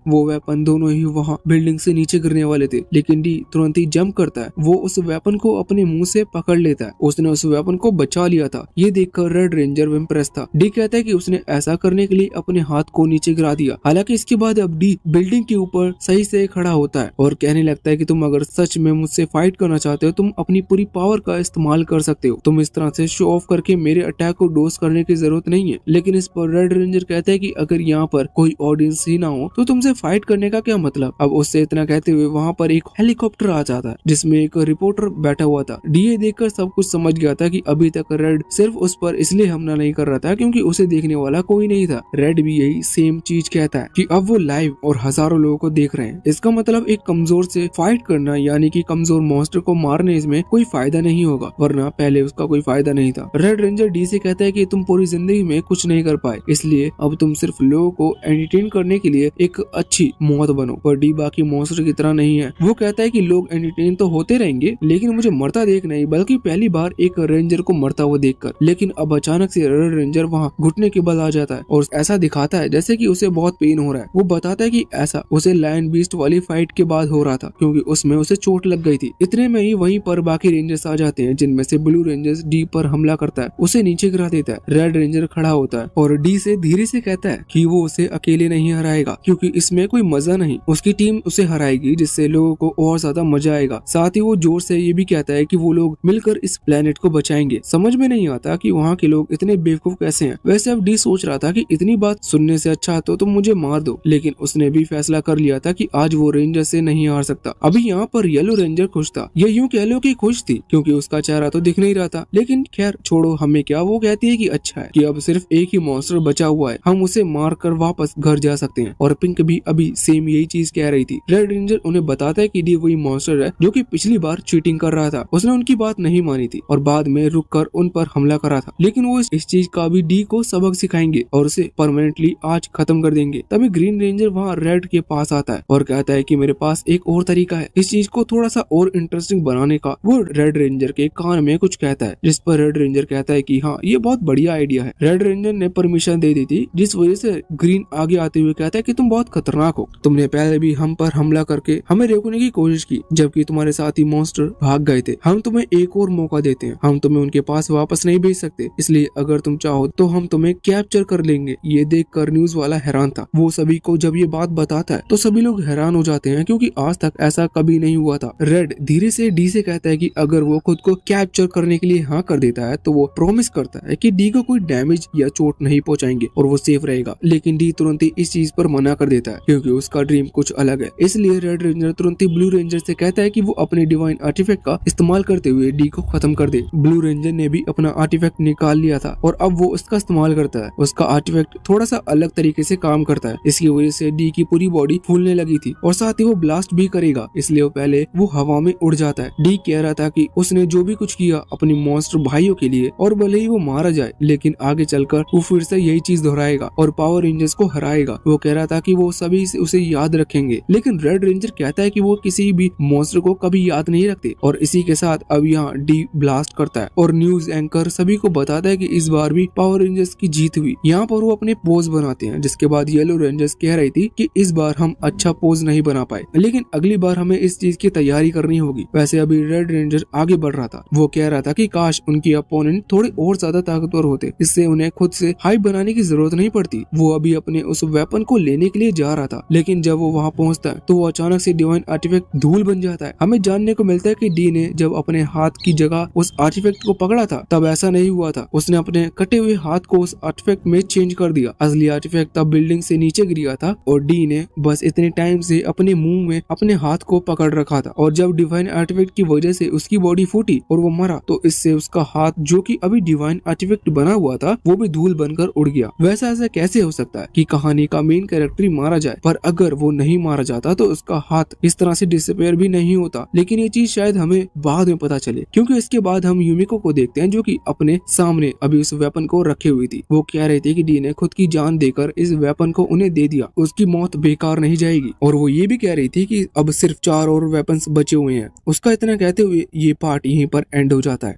वो वेपन दोनों ही वहाँ बिल्डिंग से नीचे गिरने वाले थे, लेकिन डी तुरंत ही जंप करता है। वो उस वेपन को अपने मुंह से पकड़ लेता है। उसने उस वेपन को बचा लिया था। ये देखकर रेड रेंजर इम्प्रेस था। डी कहता है कि उसने ऐसा करने के लिए अपने हाथ को नीचे गिरा दिया। हालांकि इसके बाद अब डी बिल्डिंग के ऊपर सही से खड़ा होता है और कहने लगता है कि तुम अगर सच में मुझसे फाइट करना चाहते हो, तुम अपनी पूरी पावर का इस्तेमाल कर सकते हो। तुम इस तरह से शो ऑफ करके मेरे अटैक को डोज करने की जरूरत नहीं है। लेकिन इस पर रेड रेंजर कहता है कि अगर यहाँ पर कोई ऑडियंस ही ना हो तो तुमसे फाइट करने का क्या मतलब। अब उससे इतना कहते हुए वहाँ पर एक हेलीकॉप्टर आ जाता है जिसमें एक रिपोर्टर बैठा हुआ था। डी ये देखकर सब कुछ समझ गया था कि अभी तक रेड सिर्फ उस पर इसलिए हमला नहीं कर रहा था क्योंकि उसे देखने वाला कोई नहीं था। रेड भी यही सेम चीज कहता है कि अब वो लाइव और हजारों लोगों को देख रहे हैं। इसका मतलब एक कमजोर से फाइट करना यानी कि कमजोर मॉन्स्टर को मारने इसमें कोई फायदा नहीं होगा, वरना पहले उसका कोई फायदा नहीं था। रेड रेंजर डी से कहता है कि तुम पूरी जिंदगी में कुछ नहीं कर पाए, इसलिए अब तुम सिर्फ लोगों को एंटरटेन करने के लिए एक अच्छी मौत बनो। पर डी बाकी मॉन्स्टर की तरह नहीं है। वो कहता है कि लोग एंटरटेन तो होते रहेंगे, लेकिन मुझे मरता देख नहीं, बल्कि पहली बार एक रेंजर को मरता हुआ देखकर। लेकिन अब अचानक से रेड रेंजर वहाँ घुटने के बल आ जाता है और ऐसा दिखाता है जैसे कि उसे बहुत पेन हो रहा है। वो बताता है कि ऐसा उसे लायन बीस्ट वाली फाइट के बाद हो रहा था क्योंकि उसमें उसे चोट लग गई थी। इतने में ही वहीं पर बाकी रेंजर्स आ जाते हैं, जिनमें से ब्लू रेंजर्स डी पर हमला करता है, उसे नीचे गिरा देता है। रेड रेंजर खड़ा होता है और डी से धीरे से कहता है कि वो उसे अकेले नहीं हराएगा क्योंकि इसमें कोई मजा नहीं, उसकी टीम उसे हराएगी जिससे लोगों को और ज्यादा मजा आएगा। साथ ही वो जोर से ये भी कहता है कि वो लोग मिलकर इस प्लेनेट को बचाएंगे। समझ में नहीं आता कि वहाँ के लोग इतने बेवकूफ कैसे हैं। वैसे अब डी सोच रहा था कि इतनी बात सुनने से अच्छा तो तुम मुझे मार दो, लेकिन उसने भी फैसला कर लिया था कि आज वो रेंजर से नहीं हार सकता। अभी यहाँ पर येलो रेंजर खुश था, ये यूँ कह लो कि खुश थी क्योंकि उसका चेहरा तो दिख नहीं रहा था। लेकिन खैर छोड़ो, हमें क्या। वो कहती है कि अच्छा है कि अब सिर्फ एक ही मॉन्स्टर बचा हुआ है, हम उसे मार कर वापस घर जा सकते हैं। और पिंक भी अभी सेम यही चीज कह रही थी। रेड रेंजर उन्हें बताता है कि डी वही मॉन्स्टर है जो कि पिछली बार चीटिंग कर रहा था। उसने उनकी बात नहीं मानी थी और बाद में रुक कर उन पर हमला करा था, लेकिन वो इस चीज का भी डी को सबक सिखाएंगे और उसे परमानेंटली आज खत्म कर देंगे। तभी ग्रीन रेंजर वहाँ रेड के पास आता है और कहता है कि मेरे पास एक और तरीका है इस चीज को थोड़ा सा और इंटरेस्टिंग बनाने का। वो रेड रेंजर के कान में कुछ कहता है, जिस पर रेड रेंजर कहता है कि हाँ ये बहुत बढ़िया आइडिया है। रेड रेंजर ने परमिशन दे दी थी, जिस वजह से ग्रीन आगे आते हुए कहता है कि तुम बहुत खतरनाक हो, तुमने पहले भी हम पर हमला करके हमें रोकने की कोशिश की जबकि तुम्हारे साथी मॉन्स्टर भाग गए थे। हम तुम्हें एक और मौका देते हैं, हम तुम्हें उनके पास वापस नहीं भेज सकते, इसलिए अगर तुम चाहो तो हम तुम्हें कैप्चर कर लेंगे। ये देखकर न्यूज वाला हैरान था। वो सभी को जब ये बात बताता है तो सभी लोग हैरान हो जाते हैं क्योंकि आज तक ऐसा कभी नहीं हुआ था। रेड धीरे से डी से कहता है कि अगर वो खुद को कैप्चर करने के लिए हाँ कर देता है तो वो प्रॉमिस करता है कि डी को कोई डैमेज या चोट नहीं पहुंचाएंगे और वो सेफ रहेगा। लेकिन डी तुरंत ही इस चीज पर मना कर देता है क्योंकि उसका ड्रीम कुछ अलग है। इसलिए रेड रेंजर तुरंत ही ब्लू रेंजर से कहता है कि वो अपने डिवाइन आर्टिफैक्ट का इस्तेमाल करते हुए डी को खत्म कर दे। ब्लू रेंजर ने भी अपना आर्टिफैक्ट निकाल लिया था और अब वो उसका इस्तेमाल करता है। उसका आर्टिफैक्ट थोड़ा सा अलग तरीके से काम करता है, इसकी वजह से डी की पूरी बॉडी फूलने लगी थी और साथ ही वो ब्लास्ट भी करेगा, इसलिए वो पहले वो हवा में उड़ जाता है। डी कह रहा था कि उसने जो भी कुछ किया अपनी मॉन्स्टर भाइयों के लिए और भले ही वो मारा जाए लेकिन आगे चलकर वो फिर से यही चीज दोहराएगा और पावर रेंजर्स को हराएगा। वो कह रहा था कि वो सभी उसे याद रखेंगे, लेकिन रेड रेंजर कहता है कि वो किसी भी मॉन्स्टर को कभी याद नहीं रखते। और इसी के साथ अब यहाँ डी ब्लास्ट करता है और न्यूज एंकर सभी को बताता है कि इस बार भी पावर रेंजर्स की जीत हुई। यहाँ पर वो अपने पोज बनाते हैं, जिसके बाद येलो रेंजर्स कह रही थी कि इस बार हम अच्छा पोज नहीं बना पाए, लेकिन अगली बार हमें इस चीज की तैयारी करनी होगी। वैसे अभी रेड रेंजर आगे बढ़ रहा था। वो कह रहा था कि काश उनकी अपोनेंट थोड़े और ज्यादा ताकतवर होते, इससे उन्हें खुद से हाइप बनाने की जरूरत नहीं पड़ती। वो अभी अपने उस वेपन को लेने के लिए जा रहा था, लेकिन जब जब वो वहाँ पहुँचता है तो वो अचानक से डिवाइन आर्टिफैक्ट धूल बन जाता है। हमें जानने को मिलता है कि डी ने जब अपने हाथ की जगह उस आर्टिफैक्ट को पकड़ा था तब ऐसा नहीं हुआ था, उसने अपने कटे हुए हाथ को उस आर्टिफैक्ट में चेंज कर दिया। असली आर्टिफैक्ट तब बिल्डिंग से नीचे गिर गया था और डी ने बस इतने टाइम से अपने मुंह में अपने हाथ को पकड़ रखा था, और जब डिवाइन आर्टिफैक्ट की वजह से उसकी बॉडी फूटी और वो मरा तो इससे उसका हाथ जो कि अभी डिवाइन आर्टिफैक्ट बना हुआ था वो भी धूल बनकर उड़ गया। वैसा ऐसा कैसे हो सकता है कि कहानी का मेन कैरेक्टर ही मारा जाए, पर अगर वो नहीं मारा जाता तो उसका हाथ इस तरह से डिसअपीयर भी नहीं होता। लेकिन ये चीज शायद हमें बाद में पता चले, क्योंकि इसके बाद हम यूमिको को देखते हैं जो कि अपने सामने अभी उस वेपन को रखे हुई थी। वो कह रही थी कि डी ने खुद की जान देकर इस वेपन को उन्हें दे दिया, उसकी मौत बेकार नहीं जाएगी। और वो ये भी कह रही थी कि अब सिर्फ 4 और वेपन्स बचे हुए हैं। उसका इतना कहते हुए ये पार्ट यहीं पर एंड हो जाता है।